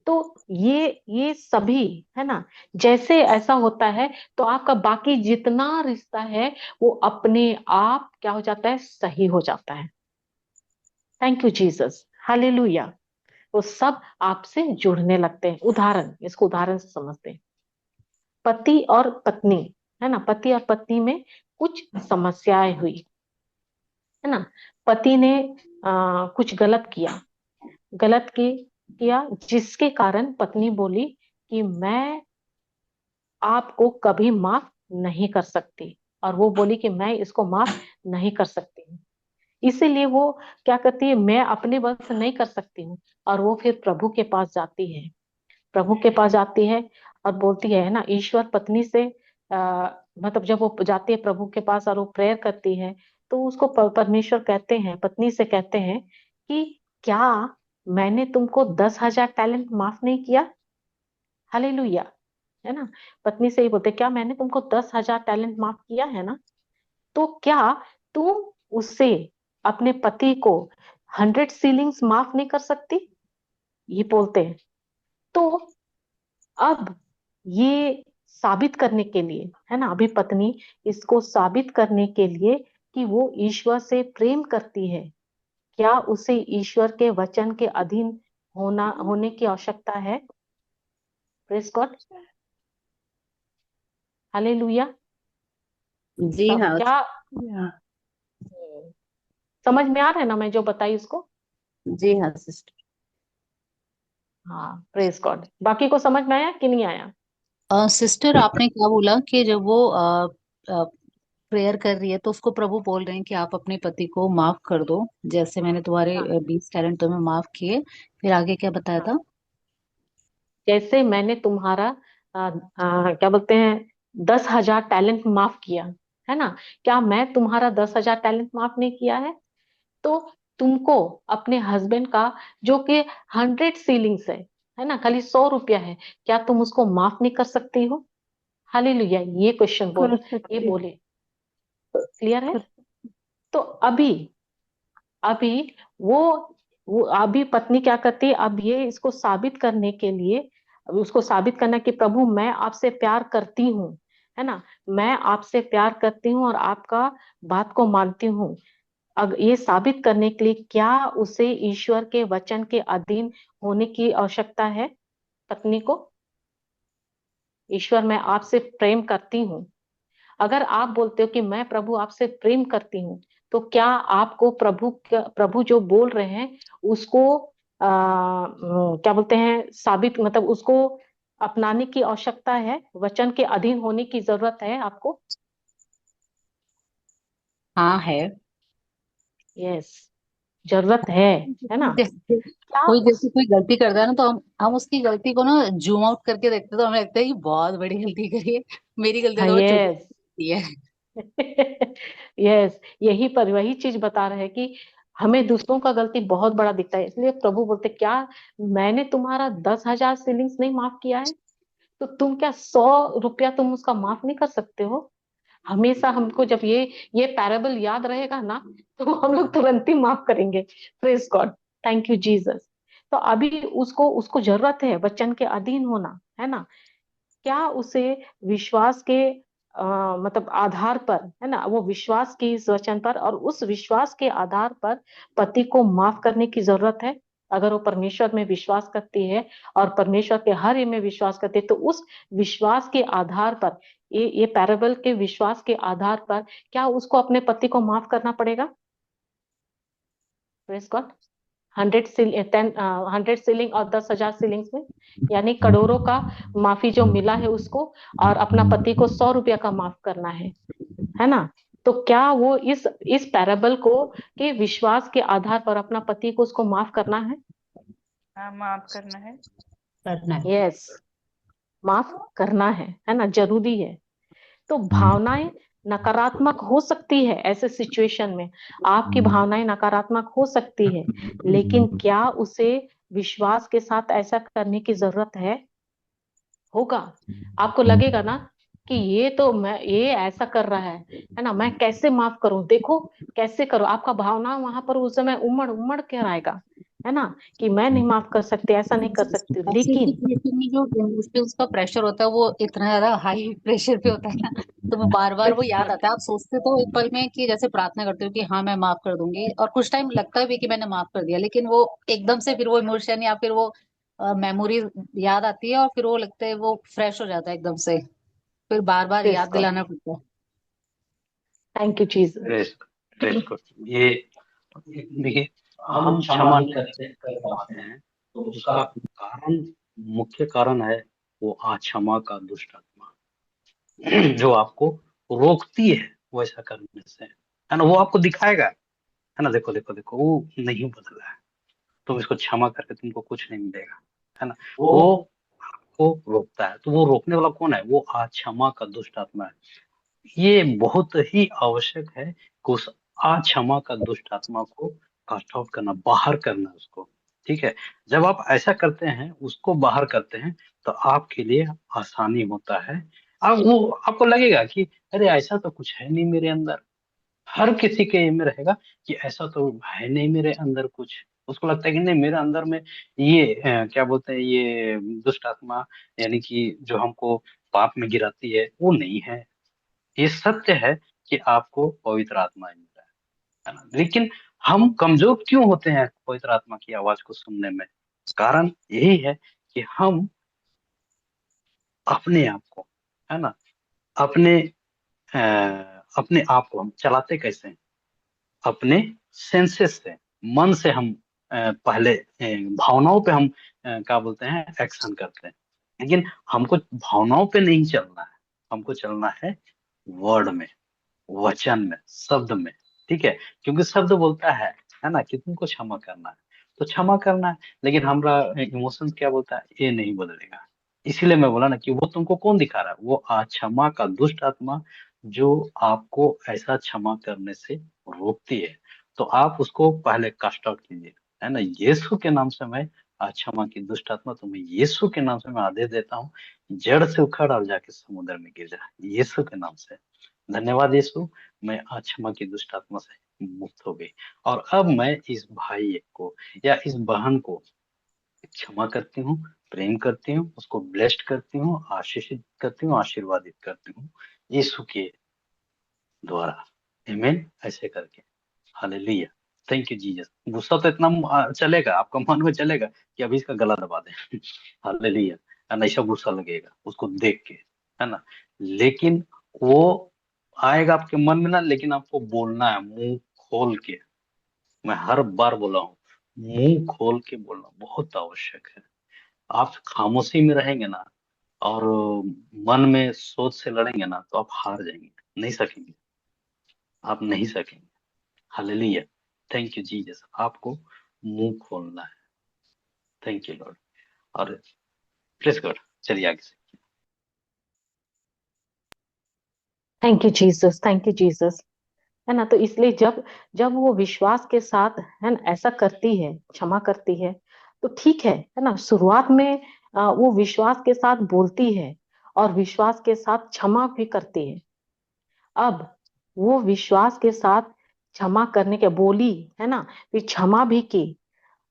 तो ये सभी, है ना, जैसे ऐसा होता है, तो आपका बाकी जितना रिश्ता है, वो अपने आप क्या हो जाता है? सही हो जाता है। Thank you Jesus. हालेलुया। वो सब आपसे जुड़ने लगते हैं। उदाहरण, इसको उदाहरण से समझते हैं। पति और पत्नी, है ना, पति और पत्नी में कुछ समस्याएं हुई, है ना। पति ने कुछ गलत किया, किया, जिसके कारण पत्नी बोली कि मैं आपको कभी माफ नहीं कर सकती, और वो बोली कि मैं इसको माफ नहीं कर सकती हूँ। इसीलिए वो क्या करती है? मैं अपने बस से नहीं कर सकती हूँ, और वो फिर प्रभु के पास जाती है। प्रभु के पास जाती है और बोलती है ना, ईश्वर पत्नी से मतलब जब वो जाती है प्रभु के पास और वो प्रेयर करती है, तो उसको परमेश्वर कहते हैं, पत्नी से कहते हैं कि क्या मैंने तुमको 10,000 टैलेंट माफ नहीं किया? हालेलुया, है ना। पत्नी से ही बोलते, क्या मैंने तुमको 10,000 टैलेंट माफ किया है ना? तो क्या तुम उससे, अपने पति को 100 सीलिंग्स माफ नहीं कर सकती? ये बोलते हैं। तो अब ये साबित करने के लिए, है ना, अभी पत्नी इसको साबित करने के लिए कि वो ईश्वर से प्रेम करती है, क्या उसे ईश्वर के वचन के अधीन होने की आवश्यकता है? Praise God, hallelujah. जी हाँ। क्या समझ में आ रहा है ना मैं जो बताई उसको? जी हाँ सिस्टर। हाँ, प्रेज गॉड। बाकी को समझ में आया कि नहीं आया? सिस्टर आपने क्या बोला कि जब वो प्रेयर कर रही है तो उसको प्रभु बोल रहे हैं कि आप अपने पति को माफ कर दो, जैसे मैंने तुम्हारे हाँ 20 टैलेंट तुम्हें माफ किए। फिर आगे क्या बताया हाँ, था? जैसे मैंने तुम्हारा क्या बोलते हैं 10,000 टैलेंट माफ किया, है ना? क्या मैं तुम्हारा 10,000 टैलेंट माफ नहीं किया है? तो तुमको अपने हस्बैंड का जो कि 100 सीलिंग्स है ना, खाली 100 रुपया है, क्या तुम उसको माफ नहीं कर सकती हो? हालेलुया। ये क्वेश्चन कर ये सकते बोले, क्लियर है? कर तो अभी अभी वो वो अभी पत्नी क्या करती है, अब ये इसको साबित करने के लिए, अब उसको साबित करना कि प्रभु मैं आपसे प्यार करती हूँ, है ना, मैं आपसे प्यार करती हूँ और आपका बात को मानती हूँ। अब ये साबित करने के लिए क्या उसे ईश्वर के वचन के अधीन होने की आवश्यकता है? पत्नी को, ईश्वर मैं आपसे प्रेम करती हूँ। अगर आप बोलते हो कि मैं प्रभु आपसे प्रेम करती हूँ, तो क्या आपको प्रभु जो बोल रहे हैं उसको क्या बोलते हैं साबित, मतलब उसको अपनाने की आवश्यकता है, वचन के अधीन होने की जरूरत है आपको? हाँ है। यस, जरूरत है ना? जैसे क्या कोई उस जैसे कोई गलती करता है ना, तो हम उसकी गलती को ना जूम आउट करके देखते हैं, तो हमें लगता है कि बहुत बड़ी गलती करी है। मेरी गलती हाँ, तो बहुत छोटी यस। होती है। यस, यही पर वही चीज बता रहे हैं कि हमें दूसरों का गलती बहुत बड़ा दिखता है, इसलिए प्रभु बोलते क्या मैंने तुम्हारा 10,000 सीलिंग्स नहीं माफ किया है, तो तुम क्या 100 रुपया तुम उसका माफ नहीं कर सकते हो? हमेशा हमको जब ये पैराबल याद रहेगा ना, तो हम लोग तुरंत ही माफ करेंगे। Praise God, thank you Jesus. तो अभी उसको उसको जरूरत है वचन के अधीन होना, है ना? क्या उसे विश्वास के मतलब आधार पर, है ना, वो विश्वास की इस वचन पर और उस विश्वास के आधार पर पति को माफ करने की जरूरत है? अगर वो परमेश्वर में विश्वास करती है और परमेश्वर के हर ये में विश्वास करती है, तो उस विश्वास के आधार पर, ये पैराबल के विश्वास के आधार पर क्या उसको अपने पति को माफ करना पड़ेगा? Praise God. 100 सीलिंग और 10,000 सीलिंग्स में, यानी करोड़ों का माफी जो मिला है उसको, और अपना पति को 100 रुपया का माफ करना है ना? तो क्या वो इस पैराबल को के विश्वास के आधार पर अपना पति को उसको माफ करना है? हाँ, माफ करना है। करना है। यस, माफ करना है ना, जरूरी है। तो भावनाएं नकारात्मक हो सकती है ऐसे सिचुएशन में, आपकी भावनाएं नकारात्मक हो सकती है, लेकिन क्या उसे विश्वास के साथ ऐसा करने की जरूरत होगा? आपको लगेगा ना कि ये तो मैं ये ऐसा कर रहा है ना, मैं कैसे माफ करूं, देखो कैसे करो, आपका भावना वहां पर उस समय उमड़ उमड़ के आएगा, है ना, कि मैं नहीं माफ कर सकती, ऐसा नहीं कर सकती, ऐसी लेकिन सिचुएशन में जो इमोशंस का प्रेशर होता है वो इतना ज्यादा हाई प्रेशर पे होता है ना, तो वो बार बार वो याद आता है। आप सोचते तो एक पल में कि जैसे प्रार्थना करते हो कि हाँ मैं माफ कर दूंगी, और कुछ टाइम लगता भी कि मैंने माफ कर दिया, लेकिन वो एकदम से फिर वो इमोशन या फिर वो मेमोरी याद आती है, और फिर वो लगता है वो फ्रेश हो जाता है एकदम से, फिर बार बार याद दिलाना पड़ता है। थैंक यू चीज। प्रेस प्रेस को ये देखिए, हम क्षमा करते कर पाते हैं तो उसका कारण, मुख्य कारण है वो अक्षमा का दुष्ट आत्मा जो आपको रोकती है वैसा करने से, है ना। वो आपको दिखाएगा, है ना, देखो देखो देखो वो नहीं बदला है, तुम इसको क्षमा करके तुमको कुछ नहीं मिलेगा, है ना। वो आपको रोकता है, तो वो रोकने वाला कौन है? वो अक्षमा का दुष्ट आत्मा है। ये बहुत ही आवश्यक है कि उस अक्षमा का दुष्ट आत्मा को कास्ट आउट करना, बाहर करना उसको। ठीक है, जब आप ऐसा करते हैं, उसको बाहर करते हैं, तो आपके लिए आसानी होता है। अब वो आपको लगेगा कि अरे ऐसा तो कुछ है नहीं मेरे अंदर। हर किसी के में रहेगा कि ऐसा तो है नहीं मेरे अंदर कुछ। उसको लगता है कि नहीं मेरे अंदर में ये क्या बोलते हैं, ये दुष्ट आत्मा, यानी कि जो हमको पाप में गिराती है, वो नहीं है। ये सत्य है कि आपको पवित्र आत्मा मिल रहा है ना। लेकिन हम कमजोर क्यों होते हैं पवित्र आत्मा की आवाज को सुनने में? कारण यही है कि हम अपने आप को, है ना, अपने अपने आप को हम चलाते कैसे हैं? अपने सेंसेस से, मन से हम पहले भावनाओं पे हम क्या बोलते हैं, एक्शन करते हैं। लेकिन हमको भावनाओं पे नहीं चलना है, हमको चलना है वर्ड में, वचन में, शब्द में। ठीक है, क्योंकि शब्द बोलता है ना, कि तुमको क्षमा करना है, तो क्षमा करना है। लेकिन हमारा इमोशंस क्या बोलता है, ये नहीं बदलेगा। इसीलिए मैं बोला ना कि वो तुमको कौन दिखा रहा है, वो क्षमा का दुष्ट आत्मा, जो आपको ऐसा क्षमा करने से रोकती है। तो आप उसको पहले कास्ट आउट कीजिए, है ना। यीशु के नाम से मैं क्षमा की दुष्ट आत्मा तुम्हें यीशु के नाम से मैं आदेश देता हूँ, जड़ से उखड़ और जाके समुद्र में गिर जा, यीशु के नाम से। धन्यवाद यीशु, मैं आज क्षमा की दुष्ट आत्मा से मुक्त हो गई। और अब मैं इस भाई को या इस बहन को क्षमा करती हूँ, प्रेम करती हूँ, उसको ब्लेस्ड करती हूँ, आशीषित करती हूँ, आशीर्वादित करती हूँ यीशु के द्वारा। आमीन, ऐसे करके। Hallelujah, thank you Jesus. गुस्सा तो इतना चलेगा, आपका मन में चलेगा कि अभी इसका गला दबा दें। हालेलुया, है ऐसा गुस्सा लगेगा उसको देख के, है ना। लेकिन वो आएगा आपके मन में ना, लेकिन आपको बोलना है मुंह खोल के। मैं हर बार बोला हूँ, मुंह खोल के बोलना बहुत आवश्यक है। आप खामोशी में रहेंगे ना, और मन में सोच से लड़ेंगे ना, तो आप हार जाएंगे, नहीं सकेंगे, आप नहीं सकेंगे। Hallelujah, thank you Jesus. आपको मुंह खोलना है। Thank you Lord. और प्रेस गॉड, चलिए आगे से। Thank you Jesus, thank you Jesus. है ना, तो इसलिए जब जब वो विश्वास के साथ, है ना, ऐसा करती है, क्षमा करती है, तो ठीक है ना। शुरुआत में वो विश्वास के साथ बोलती है और विश्वास के साथ क्षमा भी करती है। अब वो विश्वास के साथ क्षमा करने के बोली, है ना, फिर क्षमा भी की।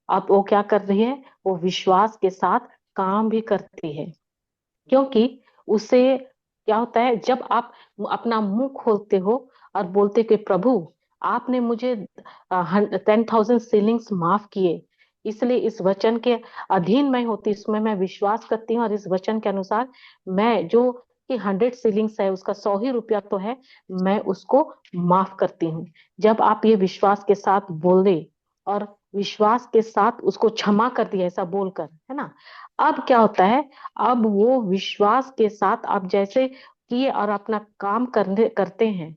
अब वो क्या कर रही है, वो विश्वास के साथ काम भी करती है। क्योंकि उससे क्या होता है, जब आप अपना मुंह खोलते हो और बोलते कि प्रभु, आपने मुझे 10,000 सीलिंग्स माफ किए, इसलिए इस वचन के अधीन मैं होती, इसमें मैं विश्वास करती हूँ, और इस वचन के अनुसार मैं जो कि 100 सीलिंग्स है, उसका 100 ही रुपया तो है, मैं उसको माफ करती हूँ। जब आप ये विश्वास के साथ बोले और विश्वास के साथ उसको क्षमा कर दिया, ऐसा बोलकर, है ना, अब क्या होता है, अब वो विश्वास के साथ आप जैसे किए और अपना काम करते हैं।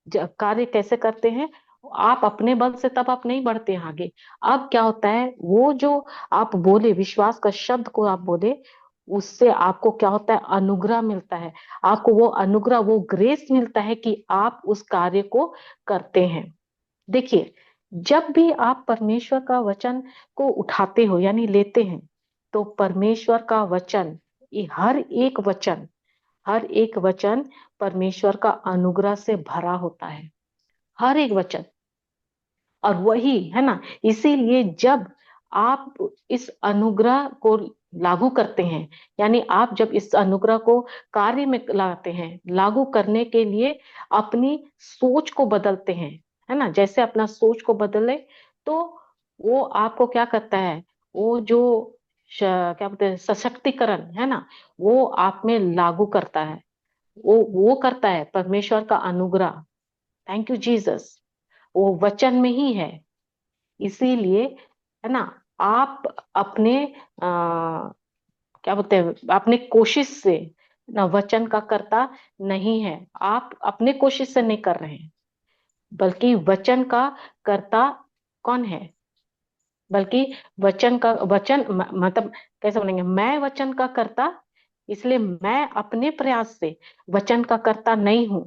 कार्य कैसे करते हैं, आप अपने बल से तब आप नहीं बढ़ते हैं आगे। अब क्या होता है, वो जो आप बोले, विश्वास का शब्द को आप बोले, उससे आपको क्या होता है, अनुग्रह मिलता है। आपको वो अनुग्रह, वो ग्रेस मिलता है कि आप उस कार्य को करते हैं। देखिए, जब भी आप परमेश्वर का वचन को उठाते हो, यानी लेते हैं, तो परमेश्वर का वचन, ये हर एक वचन परमेश्वर का अनुग्रह से भरा होता है, हर एक वचन। और वही है ना, इसीलिए जब आप इस अनुग्रह को लागू करते हैं, यानी आप जब इस अनुग्रह को कार्य में लाते हैं, लागू करने के लिए अपनी सोच को बदलते हैं, है ना, जैसे अपना सोच को बदले, तो वो आपको क्या करता है, वो जो क्या बोलते हैं, सशक्तिकरण, है ना, वो आप में लागू करता है। वो करता है परमेश्वर का अनुग्रह। थैंक यू जीसस, वो वचन में ही है। इसीलिए, है ना, आप अपने क्या बोलते हैं, अपने कोशिश से ना वचन का कर्ता नहीं है, आप अपने कोशिश से नहीं कर रहे हैं, बल्कि वचन का कर्ता कौन है, बल्कि वचन मतलब कैसे बोलेंगे, मैं वचन का कर्ता। इसलिए मैं अपने प्रयास से वचन का कर्ता नहीं हूं,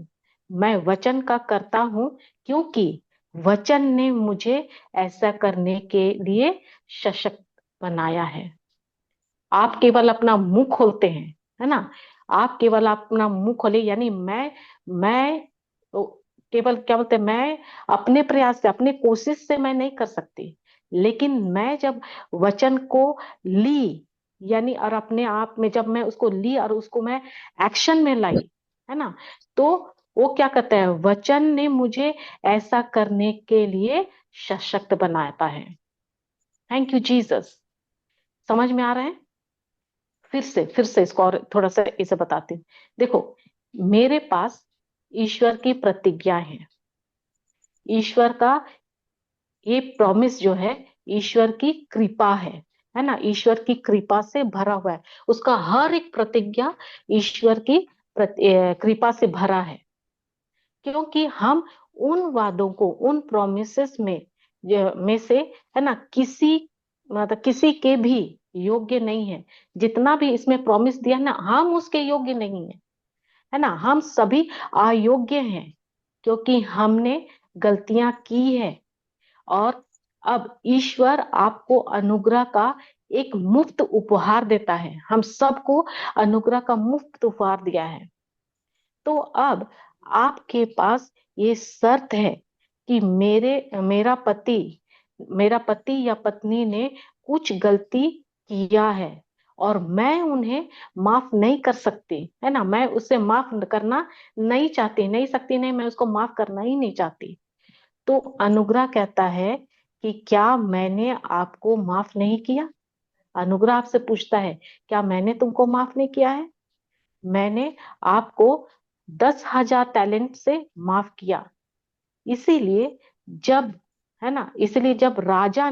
मैं वचन का कर्ता हूं, क्योंकि वचन ने मुझे ऐसा करने के लिए सशक्त बनाया है। आप केवल अपना मुंह खोलते हैं, है ना, आप केवल अपना मुंह खोले, यानी मैं तो केवल क्या बोलते हैं, मैं अपने प्रयास से, अपने कोशिश से मैं नहीं कर सकती। लेकिन मैं जब वचन को ली, यानी और अपने आप में जब मैं उसको ली और उसको मैं एक्शन में लाई, है ना, तो वो क्या कहता है, वचन ने मुझे ऐसा करने के लिए सशक्त बनाता है। Thank you Jesus. समझ में आ रहा है? फिर से इसको और थोड़ा सा इसे बताती हूँ। देखो, मेरे पास ईश्वर की प्रतिज्ञा है, ईश्वर का ये प्रॉमिस जो है, ईश्वर की कृपा है ना, ईश्वर की कृपा से भरा हुआ है। उसका हर एक प्रतिज्ञा ईश्वर की कृपा से भरा है। क्योंकि हम उन वादों को, उन प्रोमिसेस में से, है ना, किसी के भी योग्य नहीं है। जितना भी इसमें प्रॉमिस दिया है ना, हम उसके योग्य नहीं है ना, हम सभी अयोग्य हैं, क्योंकि हमने गलतियां की है। और अब ईश्वर आपको अनुग्रह का एक मुफ्त उपहार देता है, हम सबको अनुग्रह का मुफ्त उपहार दिया है। तो अब आपके पास ये शर्त है कि मेरा पति या पत्नी ने कुछ गलती किया है और मैं उन्हें माफ नहीं कर सकती, है ना, मैं उसे माफ करना नहीं चाहती, नहीं सकती नहीं, मैं उसको माफ करना ही नहीं चाहती। तो अनुग्रह कहता है कि क्या मैंने आपको माफ नहीं किया? अनुग्रह आपसे पूछता है, क्या मैंने तुमको माफ नहीं किया है? मैंने आपको 10,000 टैलेंट से माफ किया। इसीलिए जब, है ना, इसलिए जब राजा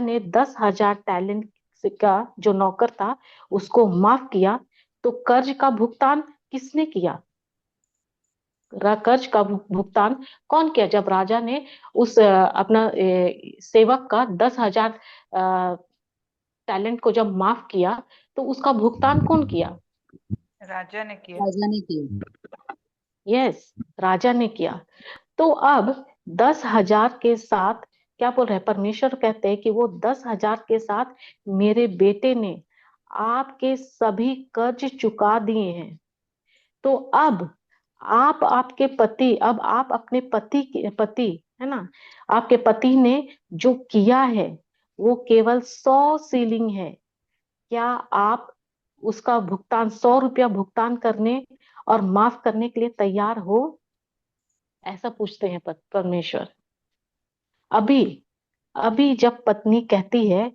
ने 10,000 टैलेंट का जो नौकर था उसको माफ किया, तो कर्ज का भुगतान किसने किया? कर्ज का भुगतान कौन किया? जब राजा ने उस अपना सेवक का 10,000 टैलेंट को जब माफ किया, तो उसका भुगतान कौन किया? राजा ने किया। राजा ने किया। यस, राजा ने किया। तो अब 10,000 के साथ क्या बोल रहे हैं? परमेश्वर कहते हैं कि वो 10,000 के साथ मेरे बेटे ने आपके सभी कर्ज चुका दिए हैं। तो अब आप अपने पति, है ना, आपके पति ने जो किया है वो केवल 100 सीलिंग है। क्या आप उसका भुगतान, 100 रुपया भुगतान करने और माफ करने के लिए तैयार हो? ऐसा पूछते हैं परमेश्वर। अभी अभी जब पत्नी कहती है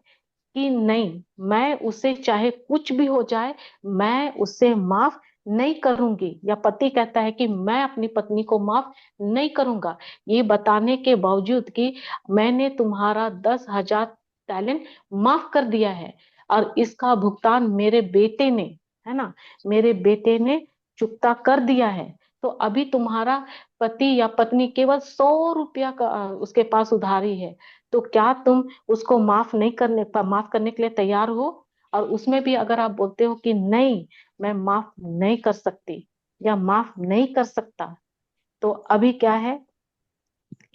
कि नहीं, मैं उसे चाहे कुछ भी हो जाए, मैं उसे माफ नहीं करूंगी, या पति कहता है कि मैं अपनी पत्नी को माफ नहीं करूंगा, ये बताने के बावजूद कि मैंने तुम्हारा 10,000 टैलेंट माफ कर दिया है और इसका भुगतान मेरे बेटे ने, है ना, मेरे बेटे ने चुकता कर दिया है, तो अभी तुम्हारा पति या पत्नी केवल 100 रुपया का उसके पास उधारी है, तो क्या तुम उसको माफ करने के लिए तैयार हो? और उसमें भी अगर आप बोलते हो कि नहीं, मैं माफ नहीं कर सकती या माफ नहीं कर सकता, तो अभी क्या है,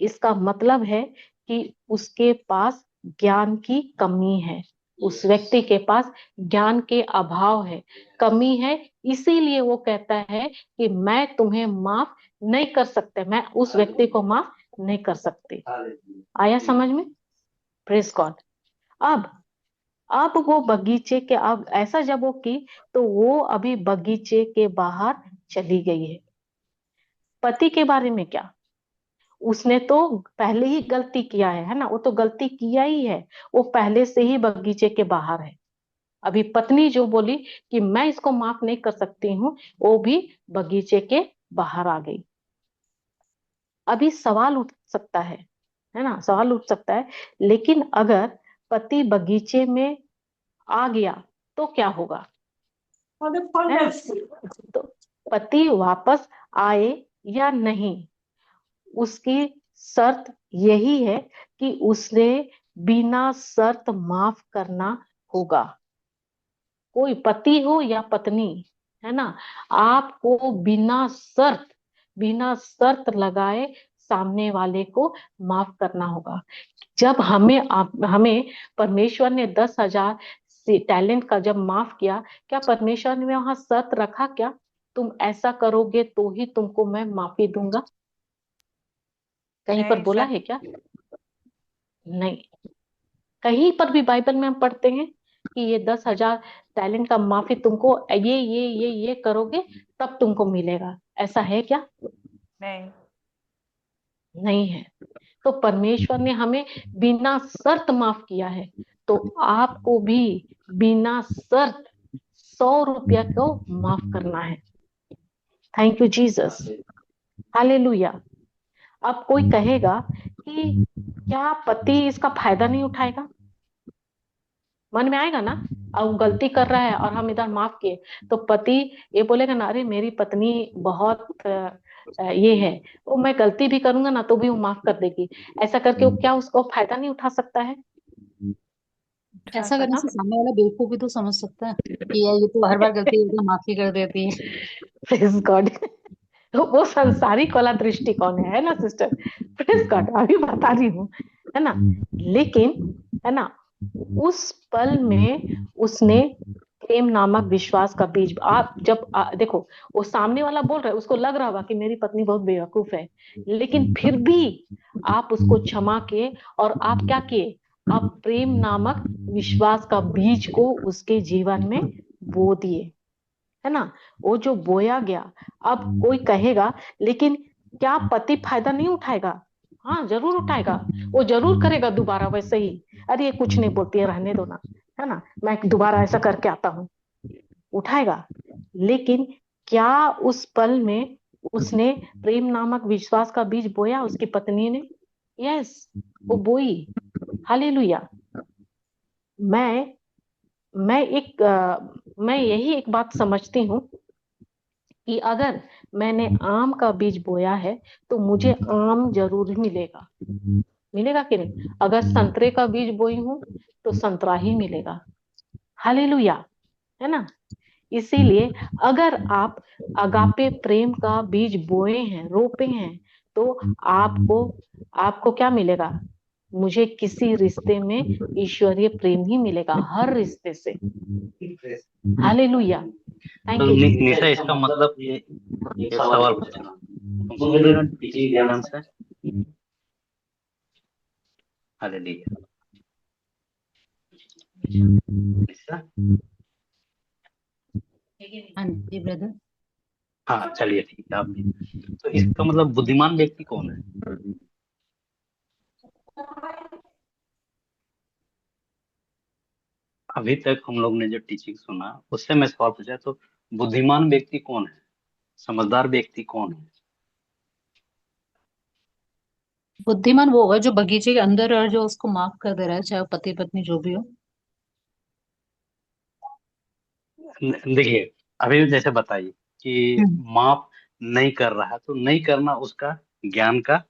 इसका मतलब है कि उसके पास ज्ञान की कमी है, उस व्यक्ति के पास ज्ञान के अभाव है, कमी है। इसीलिए वो कहता है कि मैं तुम्हें माफ नहीं कर सकते, मैं उस व्यक्ति को माफ नहीं कर सकती। आया समझ में? Praise God. अब वो बगीचे के, अब ऐसा जब वो की, तो वो अभी बगीचे के बाहर चली गई है। पति के बारे में क्या, उसने तो पहले ही गलती किया है ना, वो तो गलती किया ही है, वो पहले से ही बगीचे के बाहर है। अभी पत्नी जो बोली कि मैं इसको माफ नहीं कर सकती हूँ, वो भी बगीचे के बाहर आ गई। अभी सवाल उठ सकता है ना, सवाल उठ सकता है, लेकिन अगर पति बगीचे में आ गया तो क्या होगा, है ना? तो पति वापस आए या नहीं, उसकी शर्त यही है कि उसने बिना शर्त माफ करना होगा। कोई पति हो या पत्नी, है ना, आपको बिना शर्त लगाए सामने वाले को माफ करना होगा। जब हमें परमेश्वर ने 10,000 टैलेंट का जब माफ किया, क्या परमेश्वर ने वहां शर्त रखा क्या? तुम ऐसा करोगे तो ही तुमको मैं माफी दूंगा? कहीं पर नहीं बोला सर। है क्या? नहीं। कहीं पर भी बाइबल में हम पढ़ते हैं कि ये 10,000 टैलेंट का माफी तुमको, ये करोगे तब तुमको मिलेगा, ऐसा है क्या? नहीं। नहीं है। तो परमेश्वर ने हमें बिना शर्त माफ किया है, तो आपको भी बिना शर्त 100 रुपया को माफ करना है। Thank you Jesus, hallelujah. अब कोई कहेगा कि क्या पति इसका फायदा नहीं उठाएगा? मन में आएगा ना, अब वो गलती कर रहा है और हम इधर माफ किए तो पति ये बोलेगा ना, अरे मेरी पत्नी बहुत ये है, वो मैं गलती भी करूंगा ना तो भी वो माफ कर देगी, ऐसा करके वो क्या उसको फायदा नहीं उठा सकता है? ऐसा करने से सामने वाला बेवकूफ भी तो समझ सकता है कि यार ये तो हर बार गलती होती है, माफी कर देती है। Praise God. वो संसारिक वाला दृष्टिकोण है ना सिस्टर, प्रेज गॉड, अभी बता रही हूँ, है ना। लेकिन है ना, उस पल में उसने प्रेम नामक विश्वास का बीज, आप जब देखो वो सामने वाला बोल रहा है, उसको लग रहा होगा कि मेरी पत्नी बहुत बेवकूफ है, लेकिन फिर भी आप उसको क्षमा किए और आप क्या किए, आप प्रेम नामक विश्वास का बीज को उसके जीवन में बो दिए, है ना। वो जो बोया गया, अब कोई कहेगा लेकिन क्या पति फायदा नहीं उठाएगा? हाँ जरूर उठाएगा, वो जरूर करेगा दोबारा वैसे ही, अरे ये कुछ नहीं बोलती है, रहने दो ना, है ना, मैं दोबारा ऐसा करके आता हूँ, उठाएगा। लेकिन क्या उस पल में उसने प्रेम नामक विश्वास का बीज बोया उसकी पत्नी ने? यस, वो बोई। हालेलुया। मैं यही एक बात समझती हूँ कि अगर मैंने आम का बीज बोया है तो मुझे आम जरूर मिलेगा, मिलेगा कि नहीं? अगर संतरे का बीज बोई हूं तो संतरा ही मिलेगा। हालेलुया, है ना। इसीलिए अगर आप अगापे प्रेम का बीज बोए हैं, रोपे हैं, तो आपको आपको क्या मिलेगा? मुझे किसी रिश्ते में ईश्वरीय प्रेम ही मिलेगा, हर रिश्ते से। हालेलुया, थैंक तो यू। निशा, इसका मतलब ये एक सवाल पूछना, तुम समझ रहे हो टीचिंग ध्यान से? हालेलुया। निशा, हाँ जी ब्रदर। हाँ चलिए ठीक है, आप भी। तो इसका मतलब बुद्धिमान व्यक्ति कौन है? अभी तक हम लोग ने जो टीचिंग सुना उससे मैं सवाल पूछा, तो बुद्धिमान व्यक्ति कौन है, समझदार व्यक्ति कौन है? बुद्धिमान वो होगा जो बगीचे के अंदर और जो उसको माफ कर दे रहा है, चाहे वो पति पत्नी जो भी हो। देखिए, अभी जैसे बताइए कि हम्म। माफ नहीं कर रहा है, तो नहीं करना उसका ज्ञान का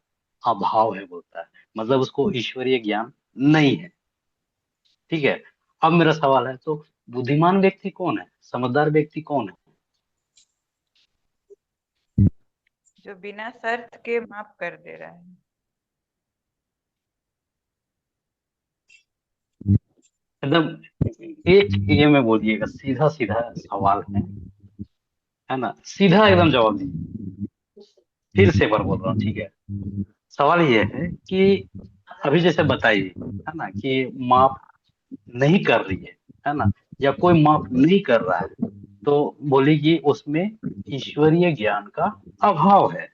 अभाव है बोलता है, मतलब उसको ईश्वरीय ज्ञान नहीं है। ठीक है, अब मेरा सवाल है, तो बुद्धिमान व्यक्ति कौन है, समझदार व्यक्ति कौन है? जो बिना शर्त के माफ कर दे रहा है। एकदम एक ये में बोलिएगा, सीधा सीधा सवाल है ना, सीधा एकदम जवाब दीजिए। फिर से बार बोल रहा हूँ, ठीक है। सवाल ये है कि अभी जैसे बताइए, है ना, कि माफ नहीं कर रही है ना, या कोई माफ नहीं कर रहा है, तो बोली कि उसमें ईश्वरीय ज्ञान का अभाव है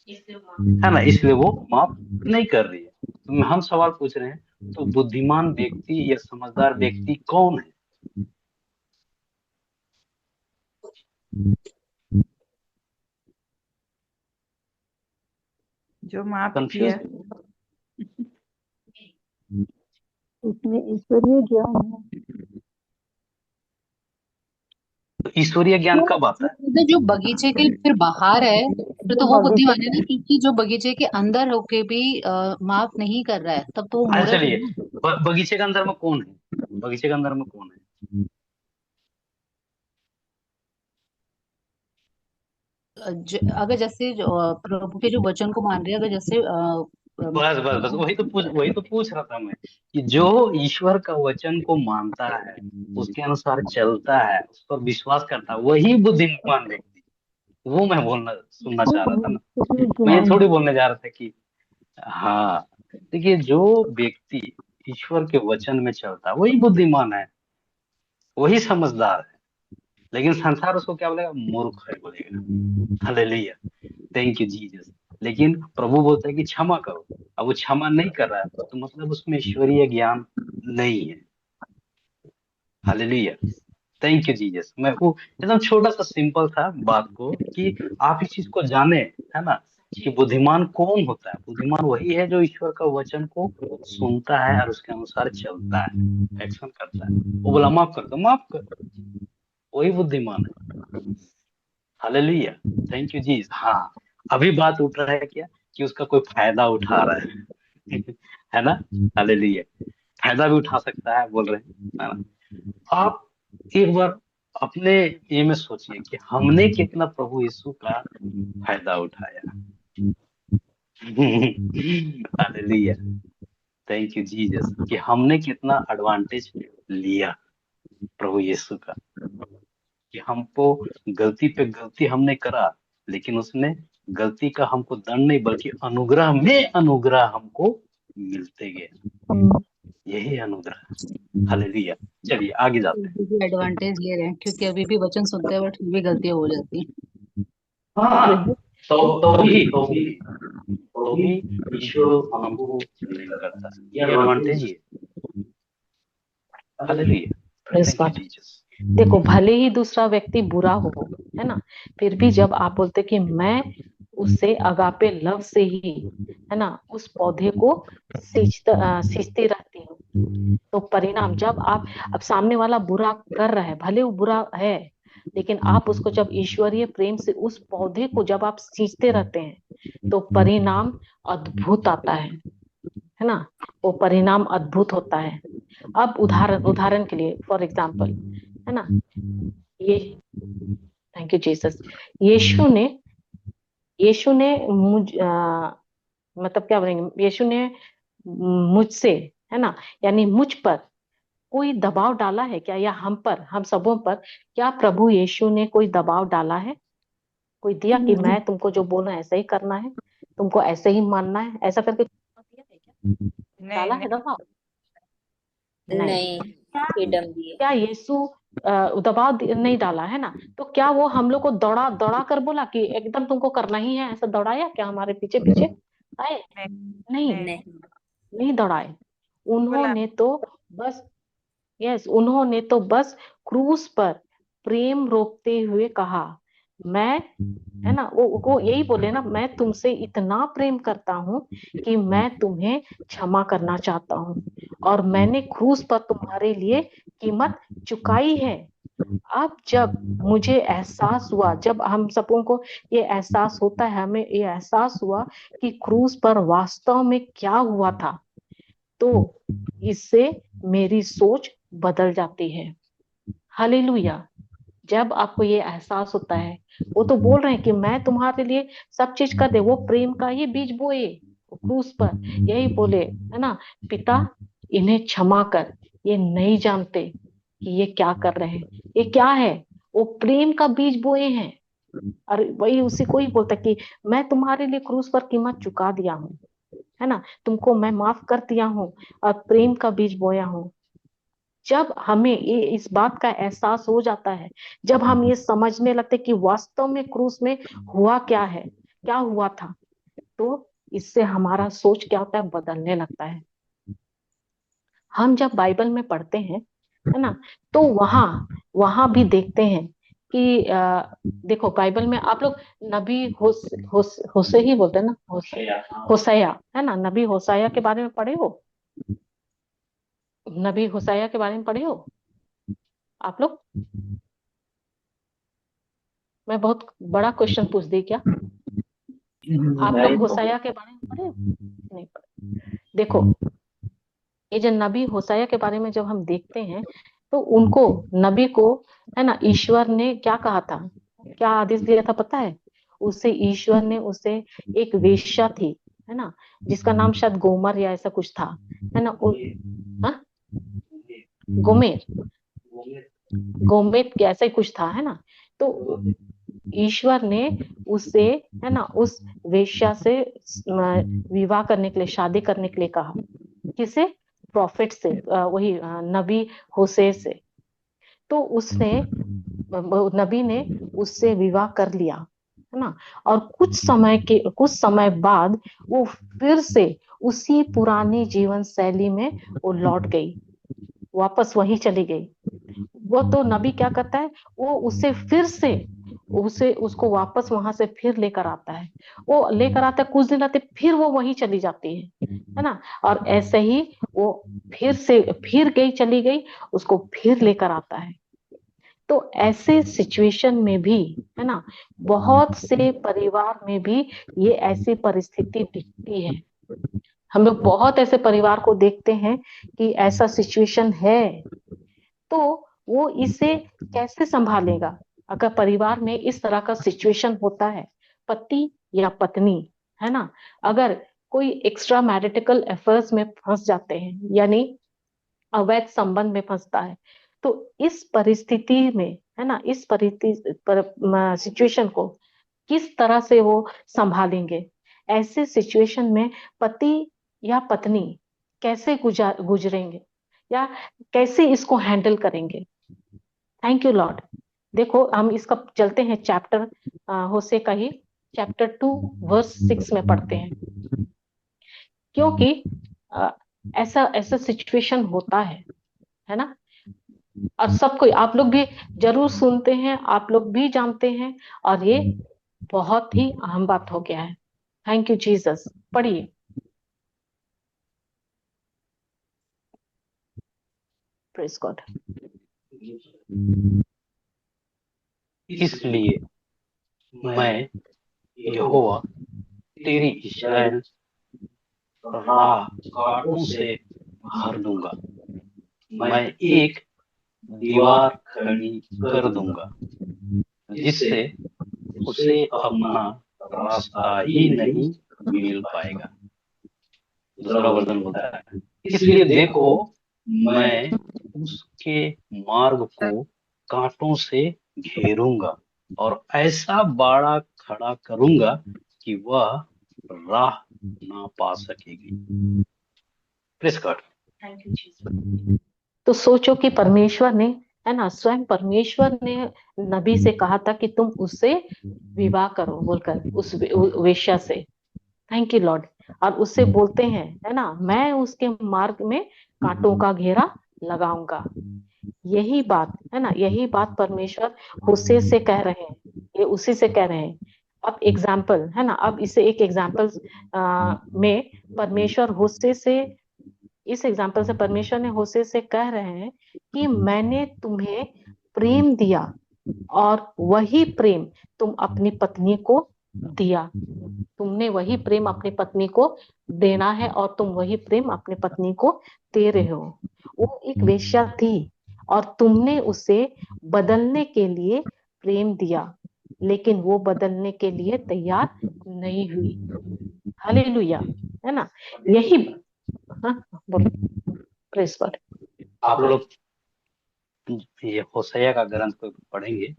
ना, इसलिए वो माफ नहीं कर रही है। तो हम सवाल पूछ रहे हैं, तो बुद्धिमान व्यक्ति या समझदार व्यक्ति कौन है? जो माफ कंफ्यूज? किया। उसमें ईश्वरीय ज्ञान है। तो ईश्वरीय ज्ञान कब आता है? तो जो बगीचे के फिर बाहर है फिर तो वो बुद्धिमान है ना, क्योंकि जो बगीचे के अंदर होके भी माफ नहीं कर रहा है तब तो वो अच्छा मूर्ख है चलिए, ना। बगीचे के अंदर में कौन है, बगीचे के अंदर में कौन है? अगर जैसे प्रभु के जो वचन को मान रहे हैं, अगर जैसे बस बस बस, वही तो पूछ रहा था मैं, कि जो ईश्वर का वचन को मानता है, उसके अनुसार चलता है, उस पर विश्वास करता है, वही बुद्धिमान व्यक्ति। वो मैं बोलना सुनना चाह रहा था ना, मैं ये थोड़ी बोलने जा रहा था कि हाँ, देखिए जो व्यक्ति ईश्वर के वचन में चलता है वही बुद्धिमान है, वही समझदार है। लेकिन संसार उसको क्या बोलेगा, मूर्ख है बोलेगा। Hallelujah, thank you Jesus. लेकिन प्रभु बोलता है कि क्षमा करो, अब वो क्षमा नहीं कर रहा है, तो मतलब उसमें ईश्वरीय ज्ञान नहीं है। हालेलुया। Thank you Jesus. मैं वो एकदम छोटा सा सिंपल था बात को कि आप इस चीज को जाने, है ना, कि बुद्धिमान कौन होता है। बुद्धिमान वही है जो ईश्वर का वचन को सुनता है और उसके अनुसार चलता है, एक्शन करता है। वो बोला माफ कर दो, माफ कर, वही बुद्धिमान है। हालेलुया, थैंक यू जीस। हाँ, अभी बात उठ रहा है क्या कि उसका कोई फायदा उठा रहा है है ना। हालेलुया, फायदा भी उठा सकता है बोल रहे हैं, है ना। आप एक बार अपने ये में सोचिए कि हमने कितना प्रभु यीशु का फायदा उठाया। हालेलुया, थैंक यू जीसस, कि हमने कितना एडवांटेज लिया प्रभु यीशु का। कि हमको गलती पे गलती हमने करा, लेकिन उसने गलती का हमको दंड नहीं बल्कि अनुग्रह में अनुग्रह हमको मिलते गए। यही अनुग्रह। हालेलुया, चलिए आगे जाते हैं। एडवांटेज ले रहे हैं क्योंकि अभी भी वचन सुनते हैं बट फिर भी गलतियां हो जाती हैं। हाँ, तो भी ईश्वर हमको ब्लेम करता है। ये एडवांटेज ही है। Hallelujah, Praise thank you God. Jesus. देखो भले ही दूसरा व्यक्ति बुरा हो, है ना, फिर भी जब आप बोलते कि मैं उससे अगापे लव से ही, है ना, उस पौधे को सींचती रहती हूँ, तो परिणाम जब आप, अब सामने वाला बुरा कर रहा है, भले वो बुरा है, लेकिन आप उसको जब ईश्वरीय प्रेम से उस पौधे को जब आप सींचते रहते हैं तो परिणाम अद्भुत आता है ना, वो परिणाम अद्भुत होता है। अब उदाहरण के लिए फॉर एग्जाम्पल, है ना, ये थैंक यू जीसस, यीशु ने मतलब क्या बोलेंगे, यीशु ने मुझसे, है ना, यानी मुझ पर कोई दबाव डाला है क्या, या हम पर, हम सबों पर क्या प्रभु यीशु ने कोई दबाव डाला है, कोई दिया कि मैं तुमको जो बोलना है ऐसा ही करना है, तुमको ऐसे ही मानना है, ऐसा करके दिया है क्या, नहीं डाला है नहीं दबाव? नहीं। नहीं, फ्रीडम दिए। क्या यीशु दबाव नहीं डाला है ना, तो क्या वो हम लोग को दौड़ा दौड़ा कर बोला कि एकदम तुमको करना ही है, ऐसा दौड़ाया क्या हमारे पीछे पीछे आए? नहीं नहीं, नहीं नहीं। नहीं दौड़ाए। बोला उन्होंने तो बस, उन्होंने तो बस क्रूस पर प्रेम रोकते हुए कहा, मैं, है ना, वो यही बोले ना, मैं तुमसे इतना प्रेम करता हूँ कि मैं तुम्हें क्षमा करना चाहता हूँ, और मैंने क्रूस पर तुम्हारे लिए कीमत चुकाई है। अब जब मुझे एहसास हुआ, जब हम सबों को ये एहसास होता है, हमें ये एहसास हुआ कि क्रूस पर वास्तव में क्या हुआ था, तो इससे मेरी सोच बदल जाती है। हालेलुया, जब आपको ये एहसास होता है, वो तो बोल रहे हैं कि मैं तुम्हारे लिए सब चीज कर दे, वो प्रेम का ही बीज बोए क्रूस पर, यही बोले, है ना, पिता इन्हें क्षमा कर, ये नहीं जानते कि ये क्या कर रहे हैं, ये क्या है, वो प्रेम का बीज बोए हैं। और वही उसी को ही बोलता कि मैं तुम्हारे लिए क्रूस पर कीमत चुका दिया हूँ, है ना, तुमको मैं माफ कर दिया हूँ और प्रेम का बीज बोया हूँ। जब हमें ये इस बात का एहसास हो जाता है, जब हम ये समझने लगते कि वास्तव में क्रूस में हुआ क्या है, क्या हुआ था, तो इससे हमारा सोच क्या होता है, बदलने लगता है। हम जब बाइबल में पढ़ते हैं, है ना, तो वहां वहां भी देखते हैं कि देखो बाइबल में आप लोग नबी होसे ही बोलते हैं ना, होसैया, है ना, नबी होसैया के बारे में पढ़े हो, नबी होसैया के बारे में पढ़े हो आप लोग? मैं बहुत बड़ा क्वेश्चन पूछ दी क्या? आप लोग होसैया के बारे में पढ़े हो? नहीं पढ़े। देखो, ये जो नबी होसैया के बारे में जब हम देखते हैं, तो उनको, नबी को, है ना, ईश्वर ने क्या कहा था, क्या आदेश दिया था पता है? उसे ईश्वर ने उसे एक वेश्या थी, है ना, जिसका नाम शायद गोमर या ऐसा कुछ था, है ना, हाँ? गोमेर, गोमेद क्या ऐसा ही कुछ था, है ना, तो ईश्वर ने उससे, है ना, उस वेश्या से विवाह करने के लिए, शादी करने के लिए कहा। किसे? प्रॉफिट से, वही नबी होसे से। तो उसने, नबी ने उससे विवाह कर लिया, है ना, और कुछ समय बाद वो फिर से उसी पुरानी जीवन शैली में वो लौट गई, वापस वहीं चली गई। वो तो नबी क्या करता है, वो उससे फिर से उसको वापस वहां से फिर लेकर आता है। वो लेकर आता है, कुछ दिन रहते फिर वो वहीं चली जाती है ना। और ऐसे ही वो फिर से फिर गई, चली गई, उसको फिर लेकर आता है। तो ऐसे सिचुएशन में भी, है ना, बहुत से परिवार में भी ये ऐसी परिस्थिति दिखती है। हम लोग बहुत ऐसे परिवार को देखते हैं कि ऐसा सिचुएशन है। तो वो इसे कैसे संभालेगा अगर परिवार में इस तरह का सिचुएशन होता है? पति या पत्नी, है ना, अगर कोई एक्स्ट्रा मैरिटिकल अफेयर्स में फंस जाते हैं, यानी अवैध संबंध में फंसता है, तो इस परिस्थिति में, है ना, इस सिचुएशन को किस तरह से वो संभालेंगे? ऐसे सिचुएशन में पति या पत्नी कैसे गुजरेंगे, या कैसे इसको हैंडल करेंगे? Thank you Lord. देखो हम इसका चलते हैं चैप्टर होशे का ही चैप्टर 2 वर्स 6 में पढ़ते हैं, क्योंकि ऐसा ऐसा सिचुएशन होता है ना। और सब कोई, आप लोग भी जरूर सुनते हैं, आप लोग भी जानते हैं, और ये बहुत ही अहम बात हो गया है। Thank you Jesus. पढ़िए। Praise God. इसलिए मैं यहोवा तेरी इस्राएल राह कांटों से भर दूंगा। मैं एक दीवार खड़ी कर दूंगा जिससे उसे अपना रास्ता ही नहीं मिल पाएगा। दूसरा वर्जन बोलता है, इसलिए देखो मैं उसके मार्ग को कांटों से घेरूंगा और ऐसा बाड़ा खड़ा करूंगा कि वह राह ना पा सकेगी। Praise God. Thank you Jesus. तो सोचो कि परमेश्वर ने, है ना, स्वयं परमेश्वर ने नबी से कहा था कि तुम उससे विवाह करो बोलकर, उस वेश्या से। Thank you Lord. और उससे बोलते हैं, है ना, मैं उसके मार्ग में कांटों का घेरा लगाऊंगा। यही बात, है ना, यही बात परमेश्वर होशे से कह रहे हैं, ये उसी से कह रहे हैं। अब एग्जाम्पल, है ना, अब इसे एक एग्जाम्पल में परमेश्वर होशे से, इस एग्जाम्पल से परमेश्वर ने होशे से कह रहे हैं कि मैंने तुम्हें प्रेम दिया और वही प्रेम तुम अपनी पत्नी को दिया। तुमने वही प्रेम अपनी पत्नी को देना है और तुम वही प्रेम अपनी पत्नी को दे रहे हो। वो एक वेश्या थी और तुमने उसे बदलने के लिए प्रेम दिया, लेकिन वो बदलने के लिए तैयार नहीं हुई। हालेलुया, है ना। यही, हाँ बोलो। Praise God. आप लोग ये होशैया का ग्रंथ को पढ़ेंगे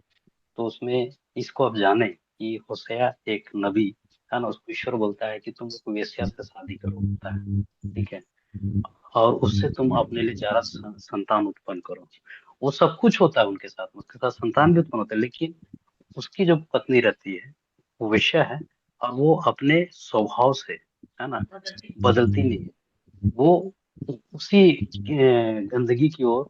तो उसमें इसको आप जाने कि होशैया एक नबी है ना, उसको ईश्वर बोलता है कि तुम एक वेश्या से शादी करो, बोलता है, ठीक है, और उससे तुम अपने लिए ज्यादा संतान उत्पन्न करो। वो सब कुछ होता है उनके साथ, उसके साथ संतान भी उत्पन्न होता है, लेकिन उसकी जो पत्नी रहती है वो वेश्या है और वो अपने स्वभाव से, है ना, बदलती नहीं है। वो उसी गंदगी की ओर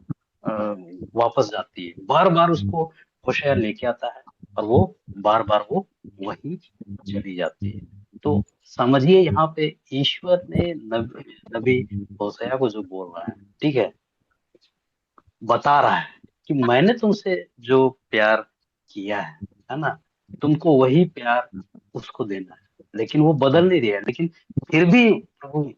वापस जाती है। बार बार उसको होशैया लेके आता है और वो बार बार वो वही चली जाती है। तो समझिए यहाँ पे ईश्वर ने नबी होशैया को जो बोल रहा है, ठीक है, बता रहा है कि मैंने तुमसे जो प्यार किया है ना, तुमको वही प्यार उसको देना है। लेकिन वो बदल नहीं रहा है, लेकिन फिर भी प्रभु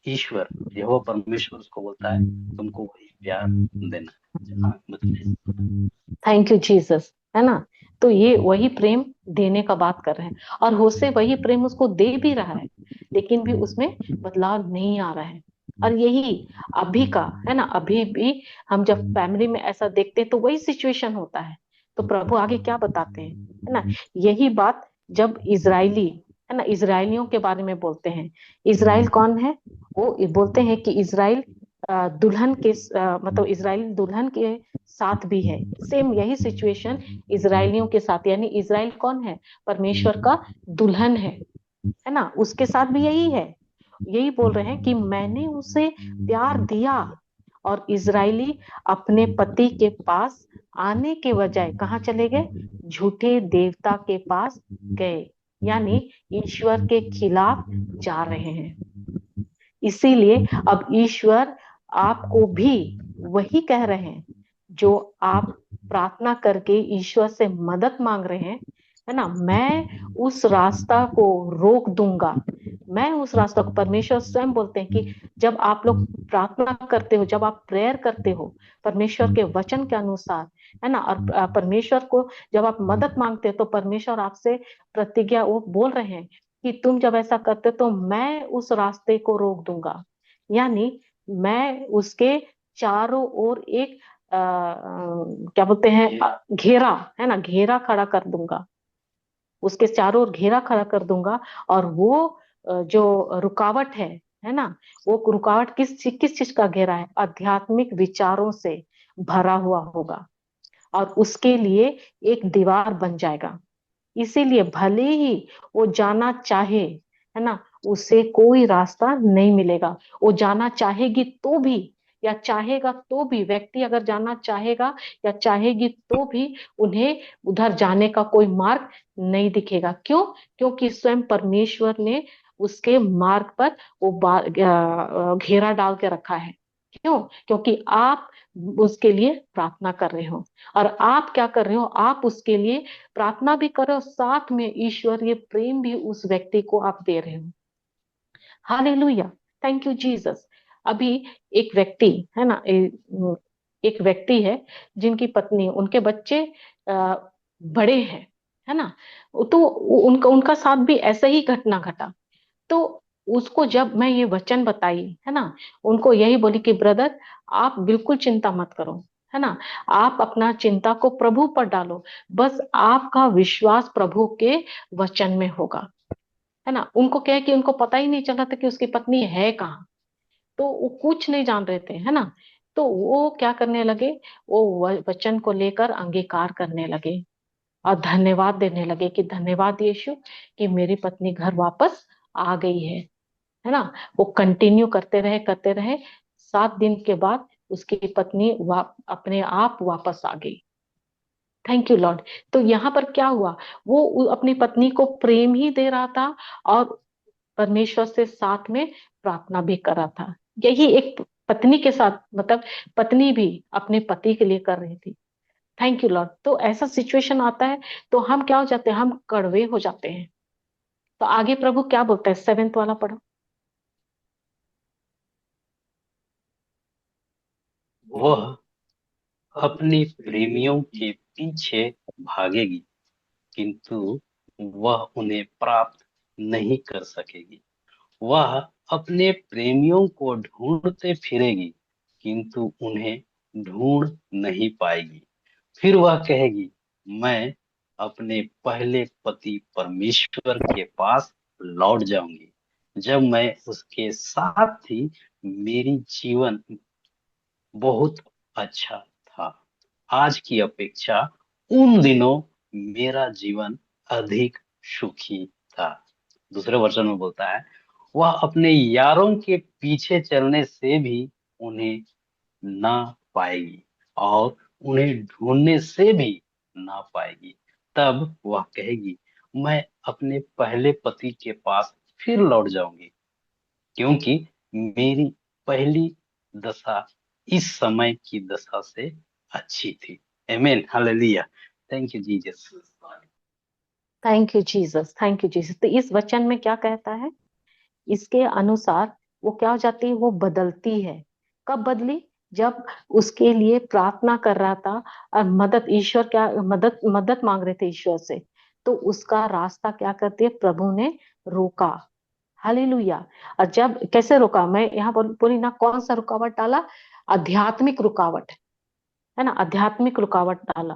ईश्वर यहोवा परमेश्वर उसको बोलता है तुमको वही प्यार देना है। हाँ, बताइए। थैंक यू जीसस, है ना। तो ये वही प्रेम देने का बात कर रहे हैं, और होशे वही प्रेम उसको दे भी रहा है, लेकिन भी उसमें बदलाव नहीं आ रहा है। और यही अभी का, है ना, अभी भी हम जब फैमिली में ऐसा देखते हैं तो वही सिचुएशन होता है। तो प्रभु आगे क्या बताते हैं, है ना, यही बात जब इजरायली, है ना, इजरायलियों के बारे में बोलते हैं। इजराइल कौन है? वो बोलते हैं कि इजराइल दुल्हन के, मतलब इजराइल दुल्हन के साथ भी है। सेम यही सिचुएशन इजरायलियों के साथ, यानी इजराइल कौन है? परमेश्वर का दुल्हन है ना, उसके साथ भी यही है। यही बोल रहे हैं कि मैंने उसे प्यार दिया और इजरायली अपने पति के पास आने के बजाय कहाँ चले गए? झूठे देवता के पास गए, यानी ईश्वर के खिलाफ जा रहे हैं। इसीलिए अब ईश्वर आपको भी वही कह रहे हैं जो आप प्रार्थना करके ईश्वर से मदद मांग रहे हैं, है ना। मैं उस रास्ता को रोक दूंगा, मैं उस रास्ता को, परमेश्वर स्वयं बोलते हैं कि जब आप लोग प्रार्थना करते हो, जब आप प्रेयर करते हो परमेश्वर के वचन के अनुसार, है ना, और परमेश्वर को जब आप मदद मांगते हो तो परमेश्वर आपसे प्रतिज्ञा वो बोल रहे हैं कि तुम जब ऐसा करते तो मैं उस रास्ते को रोक दूंगा, यानी मैं उसके चारों ओर एक क्या बोलते हैं, घेरा, है ना, घेरा खड़ा कर दूंगा, उसके चारों ओर घेरा खड़ा कर दूंगा। और वो जो रुकावट है ना, वो रुकावट किस चीज का घेरा है? आध्यात्मिक विचारों से भरा हुआ होगा और उसके लिए एक दीवार बन जाएगा। इसीलिए भले ही वो जाना चाहे, है ना, उसे कोई रास्ता नहीं मिलेगा। वो जाना चाहेगी तो भी, या चाहेगा तो भी, व्यक्ति अगर जाना चाहेगा या चाहेगी तो भी उन्हें उधर जाने का कोई मार्ग नहीं दिखेगा। क्यों? क्योंकि स्वयं परमेश्वर ने उसके मार्ग पर वो घेरा डाल के रखा है। क्यों? क्योंकि आप उसके लिए प्रार्थना कर रहे हो, और आप क्या कर रहे हो? आप उसके लिए प्रार्थना भी करो, साथ में ईश्वरीय प्रेम भी उस व्यक्ति को आप दे रहे हो। Hallelujah, thank you Jesus. अभी एक व्यक्ति है ना, एक व्यक्ति है जिनकी पत्नी, उनके बच्चे बड़े हैं, है ना, तो उनका उनका साथ भी ऐसा ही घटना घटा। तो उसको जब मैं ये वचन बताई, है ना, उनको यही बोली कि ब्रदर आप बिल्कुल चिंता मत करो, है ना, आप अपना चिंता को प्रभु पर डालो, बस आपका विश्वास प्रभु के वचन में होगा, है ना। उनको क्या है कि उनको पता ही नहीं चला था कि उसकी पत्नी है कहाँ, तो वो कुछ नहीं जान रहे थे, है ना। तो वो क्या करने लगे? वो वचन को लेकर अंगीकार करने लगे और धन्यवाद देने लगे कि धन्यवाद यीशु कि मेरी पत्नी घर वापस आ गई है ना। वो कंटिन्यू करते रहे 7 दिन के बाद उसकी पत्नी अपने आप वापस आ गई। Thank you Lord. तो यहाँ पर क्या हुआ? वो अपनी पत्नी को प्रेम ही दे रहा था और परमेश्वर से साथ में प्रार्थना भी कर रहा था। यही एक पत्नी के साथ, मतलब पत्नी भी अपने पति के लिए कर रही थी। Thank you Lord. तो ऐसा सिचुएशन आता है तो हम क्या हो जाते हैं? हम कड़वे हो जाते हैं। तो आगे प्रभु क्या बोलता है? 7th वाला पढ़ो। वह अपने प्रेमियों के पीछे भागेगी, किंतु वह उन्हें प्राप्त नहीं कर सकेगी। वह अपने प्रेमियों को ढूंढते फिरेगी, किंतु उन्हें ढूंढ नहीं पाएगी। फिर वह कहेगी, मैं अपने पहले पति परमेश्वर के पास लौट जाऊंगी, जब मैं उसके साथ थी। मेरी जीवन बहुत अच्छा था। आज की अपेक्षा उन दिनों मेरा जीवन अधिक सुखी था। दूसरे वर्जन में बोलता है, वह अपने यारों के पीछे चलने से भी उन्हें ना पाएगी और उन्हें ढूंढने से भी ना पाएगी। तब वह कहेगी, मैं अपने पहले पति के पास फिर लौट जाऊंगी, क्योंकि मेरी पहली दशा इस समय की दशा से अच्छी थी। आमीन, hallelujah. Thank you Jesus. Thank you Jesus, thank you Jesus. तो इस वचन में क्या कहता है? इसके अनुसार वो क्या हो जाती है? वो बदलती है। कब बदली? जब उसके लिए प्रार्थना कर रहा था और मदद, ईश्वर क्या मदद मांग रहे थे ईश्वर से, तो उसका रास्ता क्या करती है? प्रभु ने रोका। हालेलुया। और जब कैसे रोका? मैं यहाँ बोली ना, कौन सा रुकावट डाला? आध्यात्मिक रुकावट, है ना, आध्यात्मिक रुकावट डाला।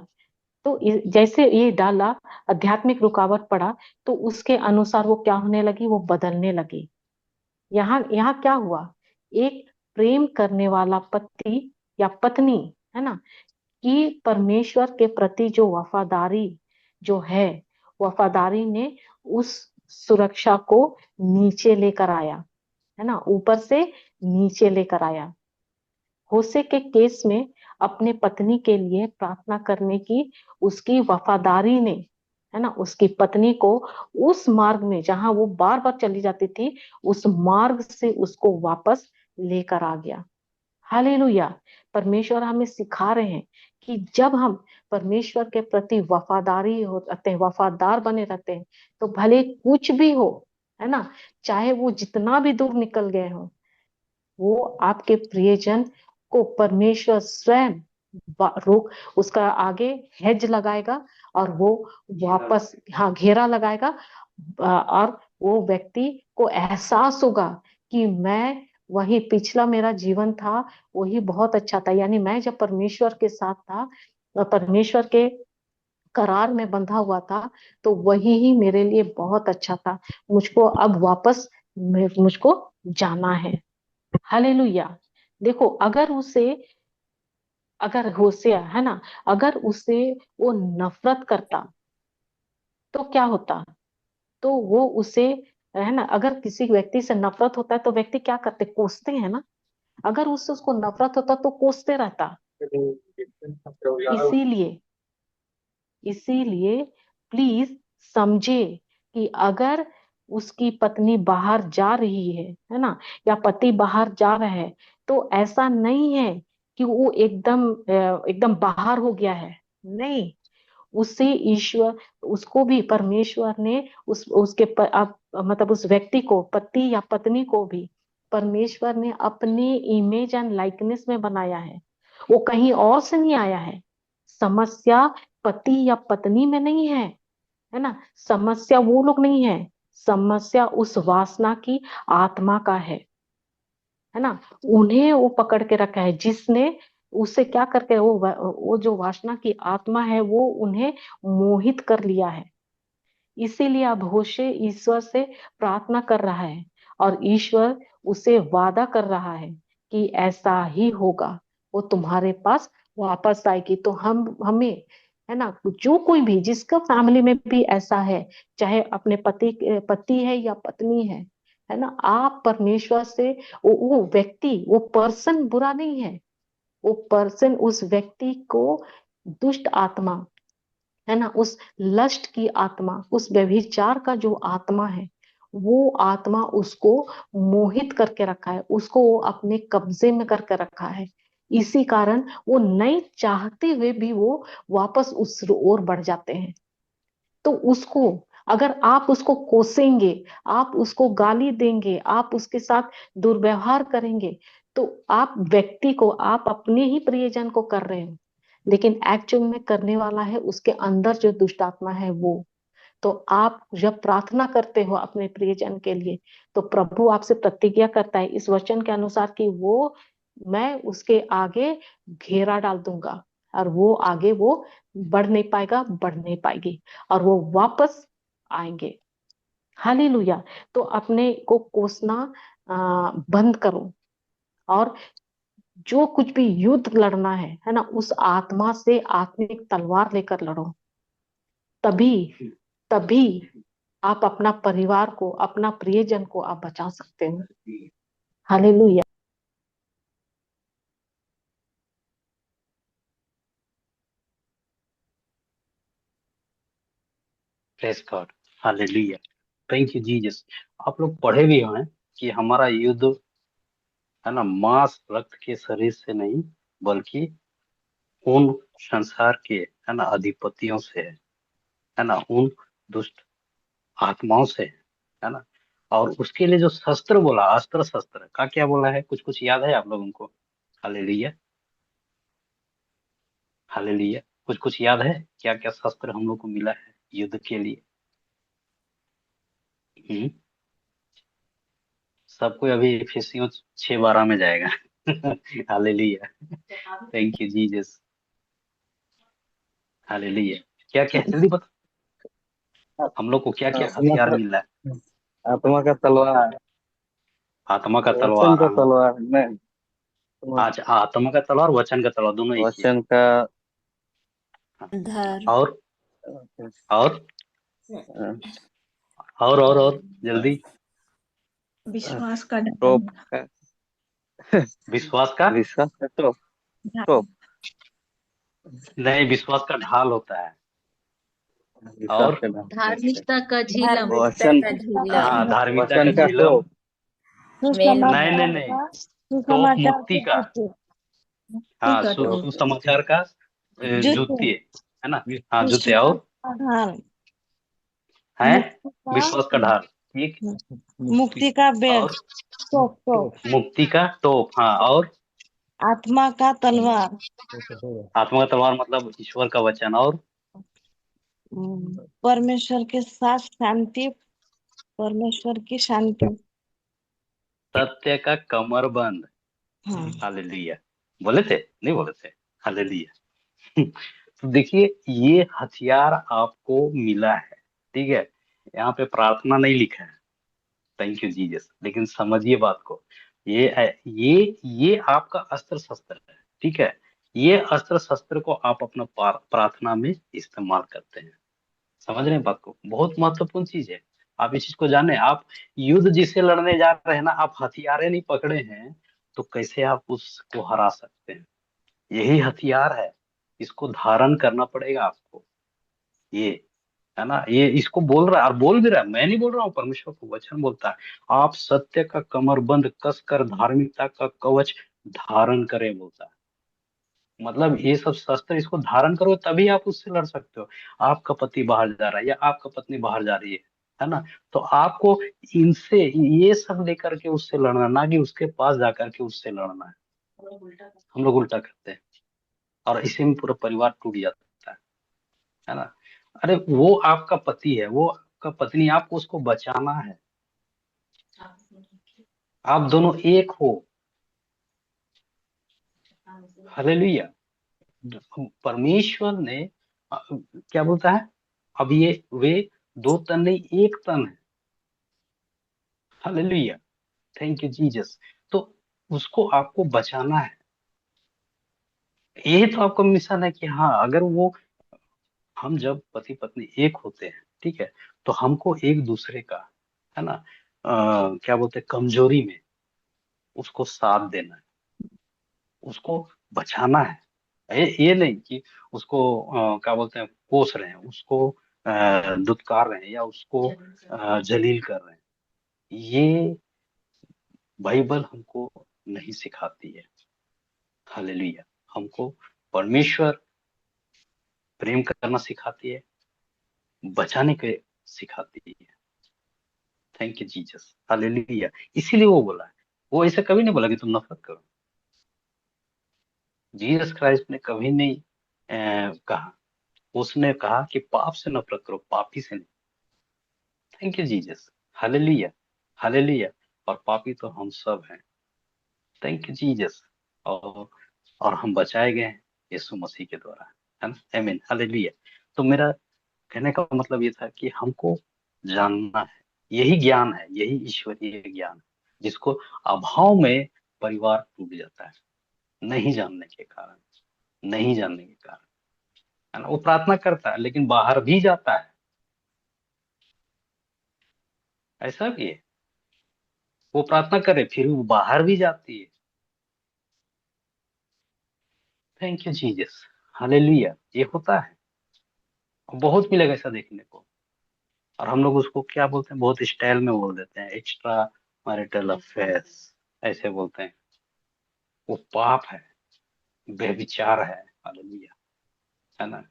तो जैसे ये डाला, आध्यात्मिक रुकावट पड़ा, तो उसके अनुसार वो क्या होने लगी? वो बदलने लगी। यहाँ यहाँ क्या हुआ? एक प्रेम करने वाला पति या पत्नी, है ना, कि परमेश्वर के प्रति जो वफादारी जो है, वफादारी ने उस सुरक्षा को नीचे लेकर आया, है ना, ऊपर से नीचे लेकर आया। होशे के केस में अपने पत्नी के लिए प्रार्थना करने की उसकी वफादारी ने, है ना, उसकी पत्नी को उस मार्ग में जहां वो बार बार चली जाती थी, उस मार्ग से उसको वापस लेकर आ गया। हालेलुया। परमेश्वर हमें सिखा रहे हैं कि जब हम परमेश्वर के प्रति वफादारी हो रहते हैं, वफादार बने रहते हैं, तो भले कुछ भी हो, है ना, चाहे वो जितना भी दूर निकल गए हो, वो आपके प्रियजन को परमेश्वर स्वयं रोक उसका आगे हेज लगाएगा और वो वापस, हाँ, घेरा लगाएगा। और वो व्यक्ति को एहसास होगा कि मैं वही पिछला मेरा जीवन था वही बहुत अच्छा था, यानी मैं जब परमेश्वर के साथ था, परमेश्वर के करार में बंधा हुआ था, तो वही ही मेरे लिए बहुत अच्छा था। मुझको अब वापस मुझको जाना है। हालेलुया। देखो, अगर होशिया, है ना, अगर उसे वो नफरत करता तो क्या होता? तो वो उसे, है ना, अगर किसी व्यक्ति से नफरत होता है तो व्यक्ति क्या करते, कोसते हैं ना। अगर उससे उसको नफरत होता तो कोसते रहता। इसीलिए इसीलिए प्लीज समझे कि अगर उसकी पत्नी बाहर जा रही है ना, या पति बाहर जा रहा है, तो ऐसा नहीं है कि वो एकदम बाहर हो गया है। नहीं, उससे ईश्वर, उसको भी परमेश्वर ने उसके मतलब उस व्यक्ति को, पति या पत्नी को भी परमेश्वर ने अपने इमेज एंड लाइकनेस में बनाया है। वो कहीं और से नहीं आया है। समस्या पति या पत्नी में नहीं है ना, समस्या वो लोग नहीं है, समस्या उस वासना की आत्मा का है ना। उन्हें वो पकड़ के रखा है, जिसने उससे क्या करके वो जो वासना की आत्मा है वो उन्हें मोहित कर लिया है। इसीलिए अब होशे ईश्वर से प्रार्थना कर रहा है और ईश्वर उसे वादा कर रहा है कि ऐसा ही होगा, वो तुम्हारे पास वापस आएगी। तो हमें, है ना, जो कोई भी जिसका फैमिली में भी ऐसा है, चाहे अपने पति है या पत्नी है ना, आप परमेश्वर से, वो व्यक्ति, वो पर्सन बुरा नहीं है, वो पर्सन, उस व्यक्ति को दुष्ट आत्मा, है ना, उस लस्ट की आत्मा, उस व्यभिचार का जो आत्मा है, वो आत्मा उसको मोहित करके रखा है, उसको वो अपने कब्जे में करके रखा है। इसी कारण वो नहीं चाहते हुए भी वो वापस उस ओर बढ़ जाते हैं। तो उसको, अगर आप उसको कोसेंगे, आप उसको गाली देंगे, आप उसके साथ दुर्व्यवहार करेंगे, तो आप व्यक्ति को, आप अपने ही प्रियजन को कर रहे हो, लेकिन एक्चुअल में करने वाला है उसके अंदर जो दुष्ट आत्मा है वो। तो आप जब प्रार्थना करते हो अपने प्रियजन के लिए, तो प्रभु आपसे प्रतिज्ञा करता है इस वचन के अनुसार कि वो, मैं उसके आगे घेरा डाल दूंगा और वो आगे वो बढ़ नहीं पाएगा, बढ़ नहीं पाएगी, और वो वापस आएंगे। हालेलुया। तो अपने को कोसना बंद करो, और जो कुछ भी युद्ध लड़ना है ना, उस आत्मा से आत्मिक तलवार लेकर लड़ो। तभी तभी आप अपना परिवार को, अपना प्रियजन को आप बचा सकते हो। Hallelujah. Press God. Hallelujah. Thank you Jesus. आप लोग पढ़े भी हैं कि हमारा युद्ध, है ना, मांस रक्त के शरीर से नहीं, बल्कि उन संसार के, है ना, अधिपतियों से है ना, उन दुष्ट आत्माओं से है ना। और उसके लिए जो शस्त्र बोला, अस्त्र शस्त्र का क्या बोला है, कुछ कुछ याद है आप लोगों को? हालेलुया। हालेलुया। कुछ कुछ याद है क्या क्या शस्त्र हम लोग को मिला है युद्ध के लिए? हम्म सबको अभी इफिसियों 6:12 में जाएगा। Hallelujah. Thank you Jesus. Hallelujah. क्या क्या जल्दी बता, हम लोग को क्या क्या आत्मा हथियार का मिल रहा है? आत्मा का तलवार, आत्मा का वचन तलवार, का हाँ। तलवार नहीं, आज आत्मा का तलवार, वचन का तलवार, दोनों एक ही है। वचन का हाँ। धर्म, और और और जल्दी। विश्वास का टोप ढाल, का विश्वास का विश्वास का तो नहीं, विश्वास का ढाल होता है। विश्वास और का नाम। धार्मिकता का झिलम। धार्मिकता वचन का झिलम। हाँ, धार्मिकता वचन का का झिलम। तो मेल नहीं नहीं नहीं, टोप मुक्ति का। हाँ, सुसमाचार का जूते, है ना। हाँ, जूते। और है विश्वास का ढाल, ठीक। मुक्ति का बेल्ट, और टोप, मुक्ति का टोप। हाँ, और आत्मा का तलवार, आत्मा का तलवार मतलब ईश्वर का वचन। और परमेश्वर के साथ शांति, परमेश्वर की शांति। सत्य का कमरबंद। हाँ, हालेलुया। बोले थे? नहीं बोले थे? हालेलुया। तो देखिए, ये हथियार आपको मिला है, ठीक है। यहाँ पे प्रार्थना नहीं लिखा है, थैंक यू जीसस, लेकिन समझिए बात को। ये आपका अस्त्र शस्त्र है, ठीक है। ये अस्त्र शस्त्र को आप अपना प्रार्थना में इस्तेमाल करते हैं। समझ रहे हैं बात को? बहुत महत्वपूर्ण चीज है। आप इस चीज को जाने। आप युद्ध जिसे लड़ने जा रहे हैं ना, आप हथियारे नहीं पकड़े हैं, तो कैसे आप उसको हरा सकते हैं? यही हथियार है, इसको धारण करना पड़ेगा आपको। ये है ना, ये इसको बोल रहा है, और बोल भी रहा है, मैं नहीं बोल रहा हूँ, परमेश्वर को वचन बोलता है। आप सत्य का कमरबंद कसकर धार्मिकता का कवच धारण करें, बोलता है। मतलब ये सब शस्त्र, इसको धारण करो तभी आप उससे लड़ सकते हो। आपका पति बाहर जा रहा है या आपका पत्नी बाहर जा रही है ना, तो आपको इनसे ये सब लेकर के उससे लड़ना, ना कि उसके पास जाकर के उससे लड़ना है। हम लोग उल्टा करते हैं, और इसी में पूरा परिवार टूट जाता है ना। अरे वो आपका पति है, वो आपका पत्नी, आपको उसको बचाना है। आप दोनों एक हो। हालेलुया। परमेश्वर ने क्या बोलता है? अब ये वे दो तन नहीं, एक तन है। हालेलुया। Thank you Jesus. तो उसको आपको बचाना है। ये तो आपका मिशन है कि हाँ, अगर वो, हम जब पति पत्नी एक होते हैं, ठीक है, तो हमको एक दूसरे का, है ना, क्या बोलते हैं, कमजोरी में उसको साथ देना है, उसको बचाना है। ये नहीं कि उसको क्या बोलते हैं, कोस रहे हैं, उसको दुत्कार रहे हैं, या उसको जलील कर रहे हैं। ये बाइबल हमको नहीं सिखाती है। हालेलुया। हमको परमेश्वर प्रेम करना सिखाती है, बचाने के सिखाती है। Thank you Jesus. हालेलुया। इसीलिए वो बोला है, वो ऐसा कभी नहीं बोला कि तुम नफरत करो। जीसस क्राइस्ट ने कभी नहीं कहा। उसने कहा कि पाप से नफरत करो, पापी से नहीं। Thank you Jesus. Hallelujah. Hallelujah. और पापी तो हम सब हैं। Thank you Jesus. और हम बचाए गए हैं यीशु मसीह के द्वारा, है ना। आमीन। हालेलुया। तो मेरा कहने का मतलब ये था कि हमको जानना है, यही ज्ञान है, यही ईश्वरीय ज्ञान है, जिसको अभाव में परिवार टूट जाता है, नहीं जानने के कारण। नहीं जानने के कारण, है ना। वो प्रार्थना करता है लेकिन बाहर भी जाता है, ऐसा भी है। वो प्रार्थना करे फिर वो बाहर भी जाती है। Thank you Jesus. हालेलुया। ये होता है, बहुत मिलेगा ऐसा देखने को। और हम लोग उसको क्या बोलते हैं, बहुत स्टाइल में बोल देते हैं, एक्स्ट्रा मैरिटल अफेयर्स, ऐसे बोलते हैं। वो पाप है, व्यभिचार है। हालेलुया। है ना।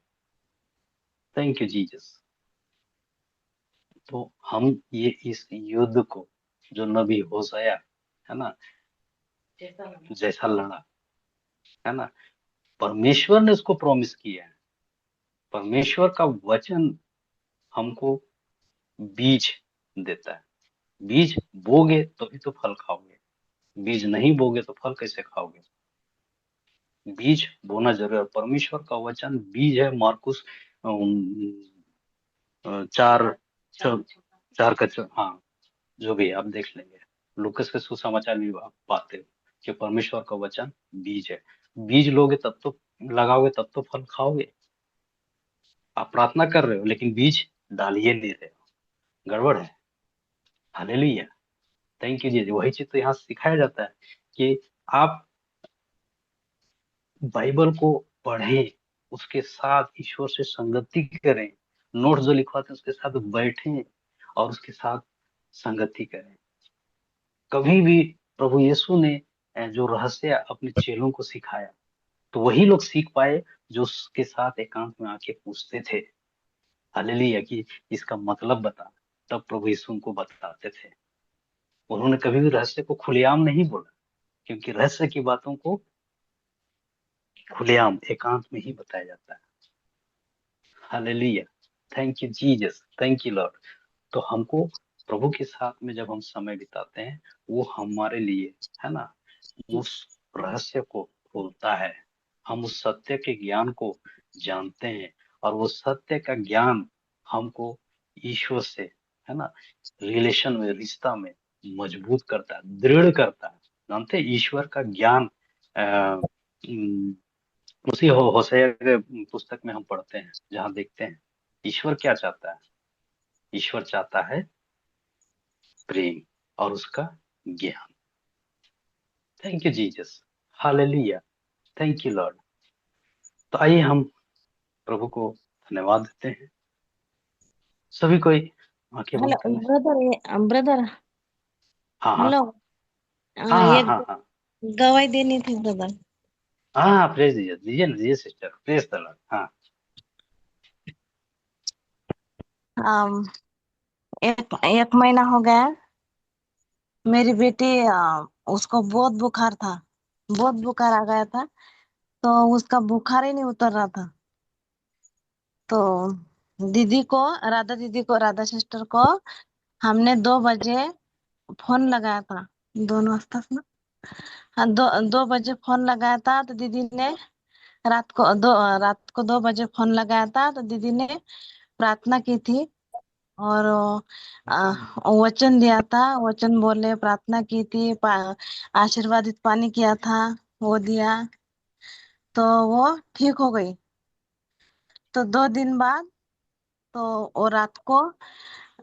Thank you Jesus. तो हम ये इस युद्ध को, जो नबी होशाया, है ना, जैसा लड़ा, है ना, परमेश्वर ने उसको प्रॉमिस किया है। परमेश्वर का वचन हमको बीज देता है। बीज बोगे तो ही तो फल खाओगे, बीज नहीं बोगे तो फल कैसे खाओगे? बीज बोना जरूरी है। परमेश्वर का वचन बीज है। मार्कुस चार चार का हाँ, जो भी है आप देख लेंगे। लूकस के सुसमाचार भी आप पाते हो कि परमेश्वर का वचन बीज है। बीज लोगे तब तो, लगाओगे तब तो फल खाओगे। आप प्रार्थना कर रहे हो लेकिन बीज डाल ही नहीं रहे हो, गड़बड़ है। हालेलुया। थैंक यू जी। वही चीज तो यहाँ सिखाया जाता है कि आप बाइबल को पढ़ें, उसके साथ ईश्वर से संगति करें, नोट्स जो लिखवाते हैं उसके साथ बैठें और उसके साथ संगति करें। कभी भी प्रभु यीशु ने जो रहस्य अपने चेलों को सिखाया, तो वही लोग सीख पाए जो उसके साथ एकांत में आके पूछते थे, हालेलुया, कि इसका मतलब बता। तब प्रभु यीशु उनको बताते थे। उन्होंने कभी भी रहस्य को खुलेआम नहीं बोला, क्योंकि रहस्य की बातों को खुलेआम एकांत में ही बताया जाता है। Hallelujah, thank you Jesus, thank you Lord. तो हमको प्रभु के साथ में जब हम समय बिताते हैं, वो हमारे लिए, है ना, उस रहस्य को खोलता है। हम उस सत्य के ज्ञान को जानते हैं और वो सत्य का ज्ञान हमको ईश्वर से, है ना, रिलेशन में, रिश्ता में मजबूत करता है, दृढ़ करता है। जानते हैं ईश्वर का ज्ञान उसी होशे के पुस्तक में हम पढ़ते हैं, जहाँ देखते हैं ईश्वर क्या चाहता है। ईश्वर चाहता है प्रेम और उसका ज्ञान। Thank you Jesus, hallelujah, thank you Lord. तो आइए हम प्रभु को धन्यवाद देते हैं। सभी कोई आंखें बंद कर हेलो लें। ब्रदर, ब्रदर, हाँ हाँ हेलो। हाँ हाँ एक हाँ हाँ गवाही देनी थी ब्रदर। हाँ, प्रेज दीजिए, दीजिए ना, दीजिए सिस्टर, प्रेज द लॉर्ड। हाँ um, एक एक महीना हो गया। मेरी बेटी उसको बहुत बुखार था, बहुत बुखार आ गया था। तो उसका बुखार ही नहीं उतर रहा था। तो दीदी को, राधा दीदी को, राधा सिस्टर को हमने 2 बजे फोन लगाया था। दोनों वाजता ना। हाँ, 2 बजे फोन लगाया था। तो दीदी ने रात को 2 बजे फोन लगाया था। तो दीदी ने प्रार्थना की थी और वचन दिया था। वचन बोले, प्रार्थना की थी, आशीर्वादित पानी किया था, वो दिया। तो वो ठीक हो गई। तो 2 दिन बाद, तो वो रात को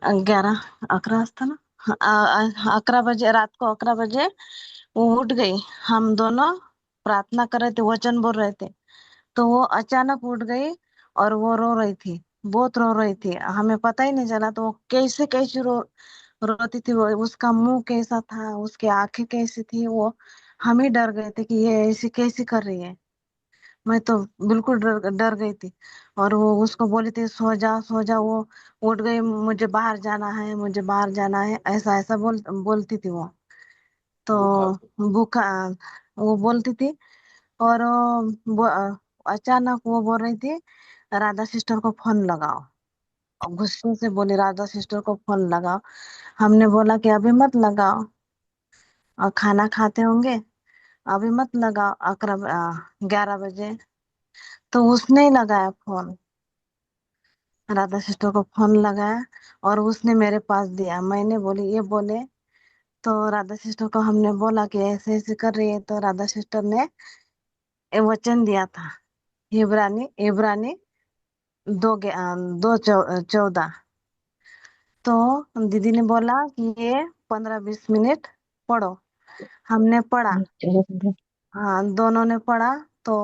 11 11 था ना। 11 बजे, रात को 11 बजे वो उठ गई। हम दोनों प्रार्थना कर रहे थे, वचन बोल रहे थे। तो वो अचानक उठ गई और वो रो रही थी, बहुत रो रही थी। हमें पता ही नहीं चला। तो वो कैसे कैसे रोती थी। वो उसका मुंह कैसा था, उसकी आंखें कैसी थी, वो हम ही डर गए थे कि ये ऐसी कैसी कर रही है। मैं तो बिल्कुल डर डर गई थी। और वो उसको बोली थी, सो जा सो जा। वो उठ गई, मुझे बाहर जाना है, मुझे बाहर जाना है, ऐसा ऐसा बोलती थी वो। तो बुखार, वो बोलती थी। और अचानक वो बोल रही थी, राधा सिस्टर को फोन लगाओ। और गुस्से से बोली, राधा सिस्टर को फोन लगाओ। हमने बोला कि अभी मत लगाओ, और खाना खाते होंगे, अभी मत लगाओ। 11 11 बजे। तो उसने ही लगाया फोन, राधा सिस्टर को फोन लगाया और उसने मेरे पास दिया। मैंने बोली, ये बोले। तो राधा सिस्टर को हमने बोला कि ऐसे ऐसे कर रही है। तो राधा सिस्टर ने वचन दिया था, इब्रानी इब्रानी 2:14। तो दीदी ने बोला कि ये 15-20 मिनट पढ़ो। हमने पढ़ा। हाँ, दोनों ने पढ़ा। तो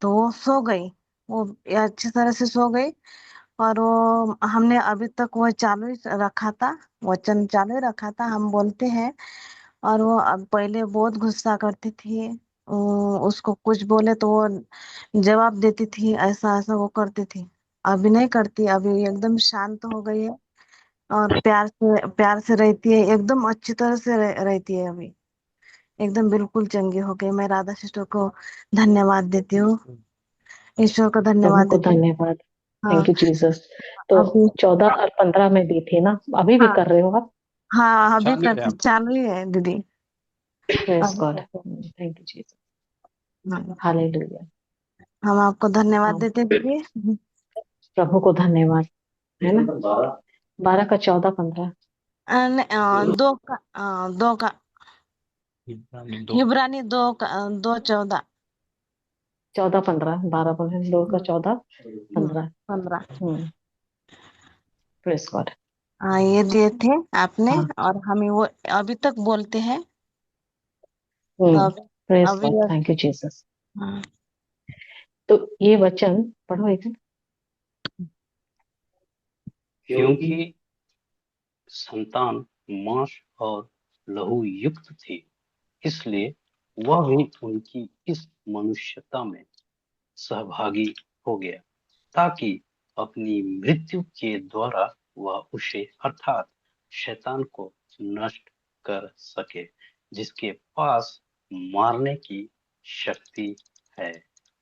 वो सो गई। वो अच्छी तरह से सो गई। और वो हमने अभी तक वो चालू ही रखा था, वचन चालू ही रखा था, हम बोलते हैं। और वो अब पहले बहुत गुस्सा करती थी। उसको कुछ बोले तो वो जवाब देती थी, ऐसा ऐसा वो करती थी। अभी नहीं करती, अभी एकदम शांत हो गई है। और प्यार से रहती है, एकदम अच्छी तरह से रहती है अभी। एकदम बिल्कुल चंगी हो गई। मैं राधा सिस्टर को धन्यवाद देती हूँ, ईश्वर को प्रभु धन्यवाद को देती हूँ। धन्यवाद। हाँ, थैंक यू जीसस। तो अभी 14 और 15 में दी थी ना, अभी भी हाँ कर रहे हो आप? हाँ, अभी चालू है हम। चालू ही है दीदी। प्रेज अभी गॉड, करते थैंक यू जीसस, हैं। हाँ, हालेलुया। हम आपको धन्यवाद देते हैं दीदी। प्रभु को धन्यवाद, है ना। 12 का 14 15। दो का इब्रानी 2। इब्रानी 2:14। 14 15, 12 15, 2 का 14 15। 15। Praise God. हाँ, ये दिए थे आपने। हाँ और हमें वो अभी तक बोलते हैं। अभी प्रेज अभी गॉड, थैंक यू जीसस। हाँ, तो ये वचन पढ़ो एक दिन। क्योंकि संतान मांस और लहू युक्त थी, इसलिए वह भी उनकी इस मनुष्यता में सहभागी हो गया, ताकि अपनी मृत्यु के द्वारा वह उसे अर्थात शैतान को नष्ट कर सके, जिसके पास मारने की शक्ति है,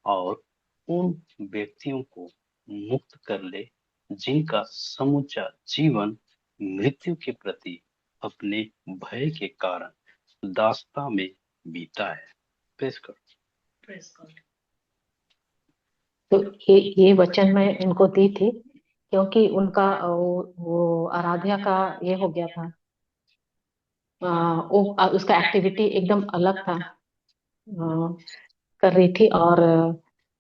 और उन व्यक्तियों को मुक्त कर ले जिनका समूचा जीवन मृत्यु के प्रति अपने भय के कारण दासता में बीता है। Praise God. तो ये वचन मैं इनको दी थी क्योंकि उनका वो आराध्या का ये हो गया था। उसका एक्टिविटी एकदम अलग था। कर रही थी और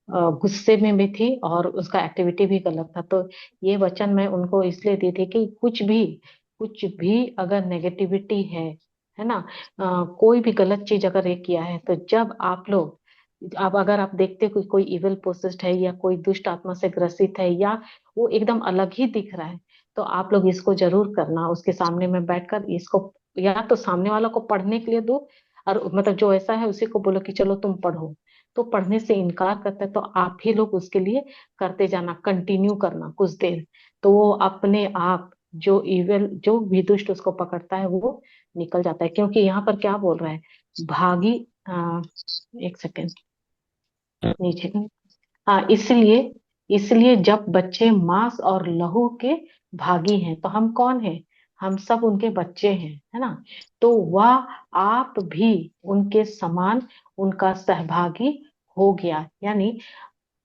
गुस्से में भी थी और उसका एक्टिविटी भी गलत था। तो ये वचन मैं उनको इसलिए दी थी कि कुछ भी अगर नेगेटिविटी है ना, कोई भी गलत चीज अगर ये किया है, तो जब आप लोग अब अगर आप देखते हो कोई इविल पोसेस्ड है या कोई दुष्ट आत्मा से ग्रसित है या वो एकदम अलग ही दिख रहा है, तो आप लोग इसको जरूर करना। उसके सामने में बैठकर इसको या तो सामने वाला को पढ़ने के लिए दो, और मतलब जो ऐसा है उसी को बोलो कि चलो तुम पढ़ो। तो पढ़ने से इनकार करता है तो आप ही लोग उसके लिए करते जाना, कंटिन्यू करना कुछ देर। तो वो अपने आप जो इविल जो भी दुष्ट उसको पकड़ता है वो निकल जाता है। क्योंकि यहाँ पर क्या बोल रहा है, भागी एक सेकेंड नीचे का। हाँ, इसलिए इसलिए जब बच्चे मांस और लहू के भागी हैं, तो हम कौन हैं? हम सब उनके बच्चे हैं, है ना। तो वह आप भी उनके समान उनका सहभागी हो गया, यानी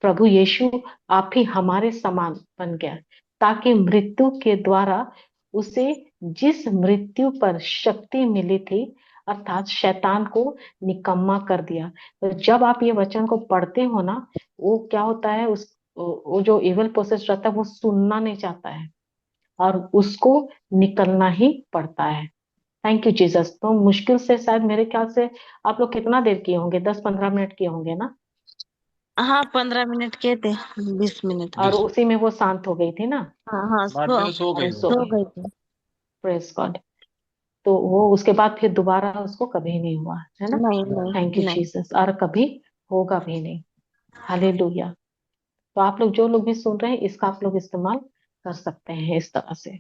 प्रभु यीशु आप ही हमारे समान बन गया, ताकि मृत्यु के द्वारा उसे जिस मृत्यु पर शक्ति मिली थी, अर्थात शैतान को निकम्मा कर दिया। तो जब आप ये वचन को पढ़ते हो ना, वो क्या होता है, वो जो इवल प्रोसेस रहता है वो सुनना नहीं चाहता है और उसको निकलना ही पड़ता है। Thank you Jesus. तो मुश्किल से शायद मेरे ख्याल से आप लोग कितना देर किए होंगे, 10-15 मिनट किए होंगे ना। हाँ 15 मिनट के थे, 20 मिनट और 20। उसी में वो शांत हो गई थी ना, हाँ हाँ बाद में वो सो और गई सो थी। सो गई। गई थी। Press God. तो वो उसके बाद फिर दोबारा उसको कभी नहीं हुआ, है ना। नहीं थैंक यू नहीं नहीं। जीसस, और कभी होगा भी नहीं। हालेलुया। तो आप लोग जो लोग भी सुन रहे हैं, इसका आप लोग इस्तेमाल कर सकते हैं इस तरह से।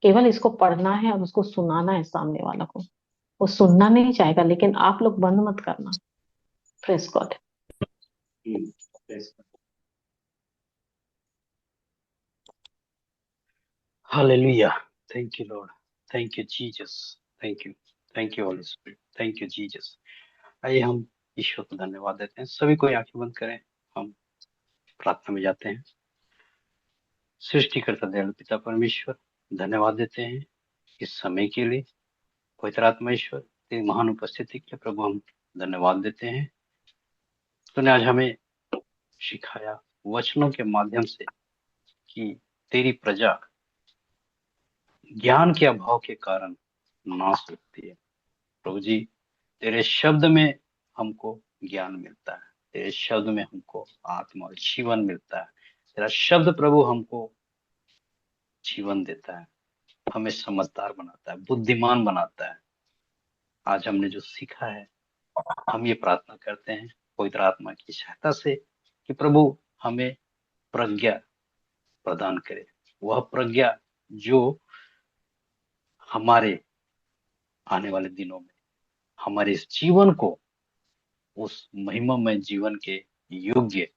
केवल इसको पढ़ना है और उसको सुनाना है सामने वाला को। वो सुनना नहीं चाहेगा, लेकिन आप लोग बंद मत करना। Press God. Hallelujah. Thank you, Lord. Thank you, Jesus. Thank you. Thank you, Holy Spirit. Thank you, Jesus. आइए हम ईश्वर को धन्यवाद देते हैं। सभी को आंखें बंद करें, हम प्रार्थना में जाते हैं। सृष्टिकर्ता दयालु पिता परमेश्वर, धन्यवाद देते हैं इस समय के लिए। पवित्र आत्मा ईश्वर, तेरी महान उपस्थिति के लिए प्रभु हम धन्यवाद देते हैं। तूने आज हमें सिखाया वचनों के माध्यम से कि तेरी प्रजा ज्ञान के अभाव के कारण नाश होती है। प्रभु जी, तेरे शब्द में हमको ज्ञान मिलता है, तेरे शब्द में हमको आत्मा और जीवन मिलता है। तेरा शब्द प्रभु हमको जीवन देता है, हमें समझदार बनाता है, बुद्धिमान बनाता है। आज हमने जो सीखा है, हम ये प्रार्थना करते हैं पवित्र आत्मा की सहायता से कि प्रभु हमें प्रज्ञा प्रदान करे, वह प्रज्ञा जो हमारे आने वाले दिनों में हमारे इस जीवन को उस महिमामय जीवन के योग्य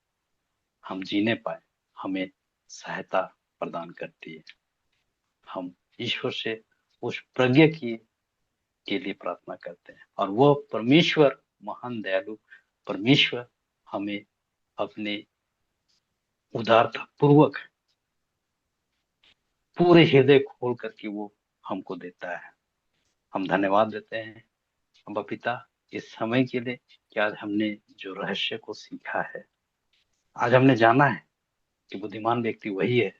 हम जीने पाए, हमें सहायता प्रदान करती है। हम ईश्वर से उस प्रज्ञा की के लिए प्रार्थना करते हैं, और वो परमेश्वर, महान दयालु परमेश्वर, हमें अपने उदारता पूर्वक पूरे हृदय खोल करके वो हमको देता है। हम धन्यवाद देते हैं अब्बा पिता इस समय के लिए कि आज हमने जो रहस्य को सीखा है, आज हमने जाना है कि बुद्धिमान व्यक्ति वही है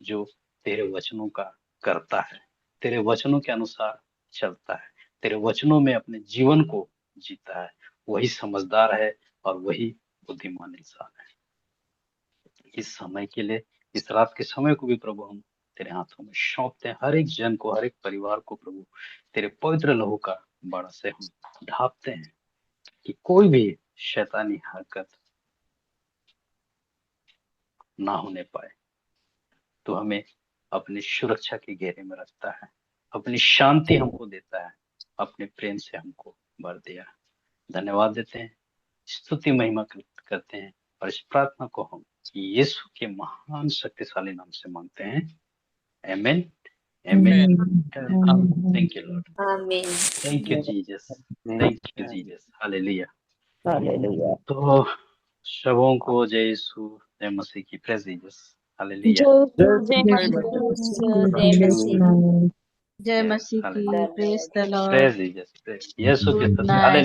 जो तेरे वचनों का करता है, तेरे वचनों के अनुसार चलता है, तेरे वचनों में अपने जीवन को जीता है, वही समझदार है और वही बुद्धिमान इंसान है। इस समय के लिए, इस रात के समय को भी प्रभु हम तेरे हाथों में सौंपते हैं। हर एक जन को, हर एक परिवार को प्रभु तेरे पवित्र लहू का बाड़ा से हम ढांपते हैं कि कोई भी शैतानी हरकत ना होने पाए। तो हमें अपनी सुरक्षा के घेरे में रखता है, अपनी शांति हमको देता है, अपने प्रेम से हमको भर दिया। धन्यवाद देते हैं, स्तुति महिमा करते हैं और इस प्रार्थना को हम यीशु के महान शक्तिशाली नाम से मांगते हैं। आमीन, आमीन। थैंक यू लॉर्ड, आमीन। Thank you Jesus, thank you Jesus, hallelujah. Hallelujah. तो सबों को जय यीशु, जय मसीह की प्रेज जीसस, हालेलुया। जय मसीह। जय मसीह की, hallelujah, praise the lord. Praise Jesus, praise यीशु गुड क्रिस्त, नाइट। हालेलुया।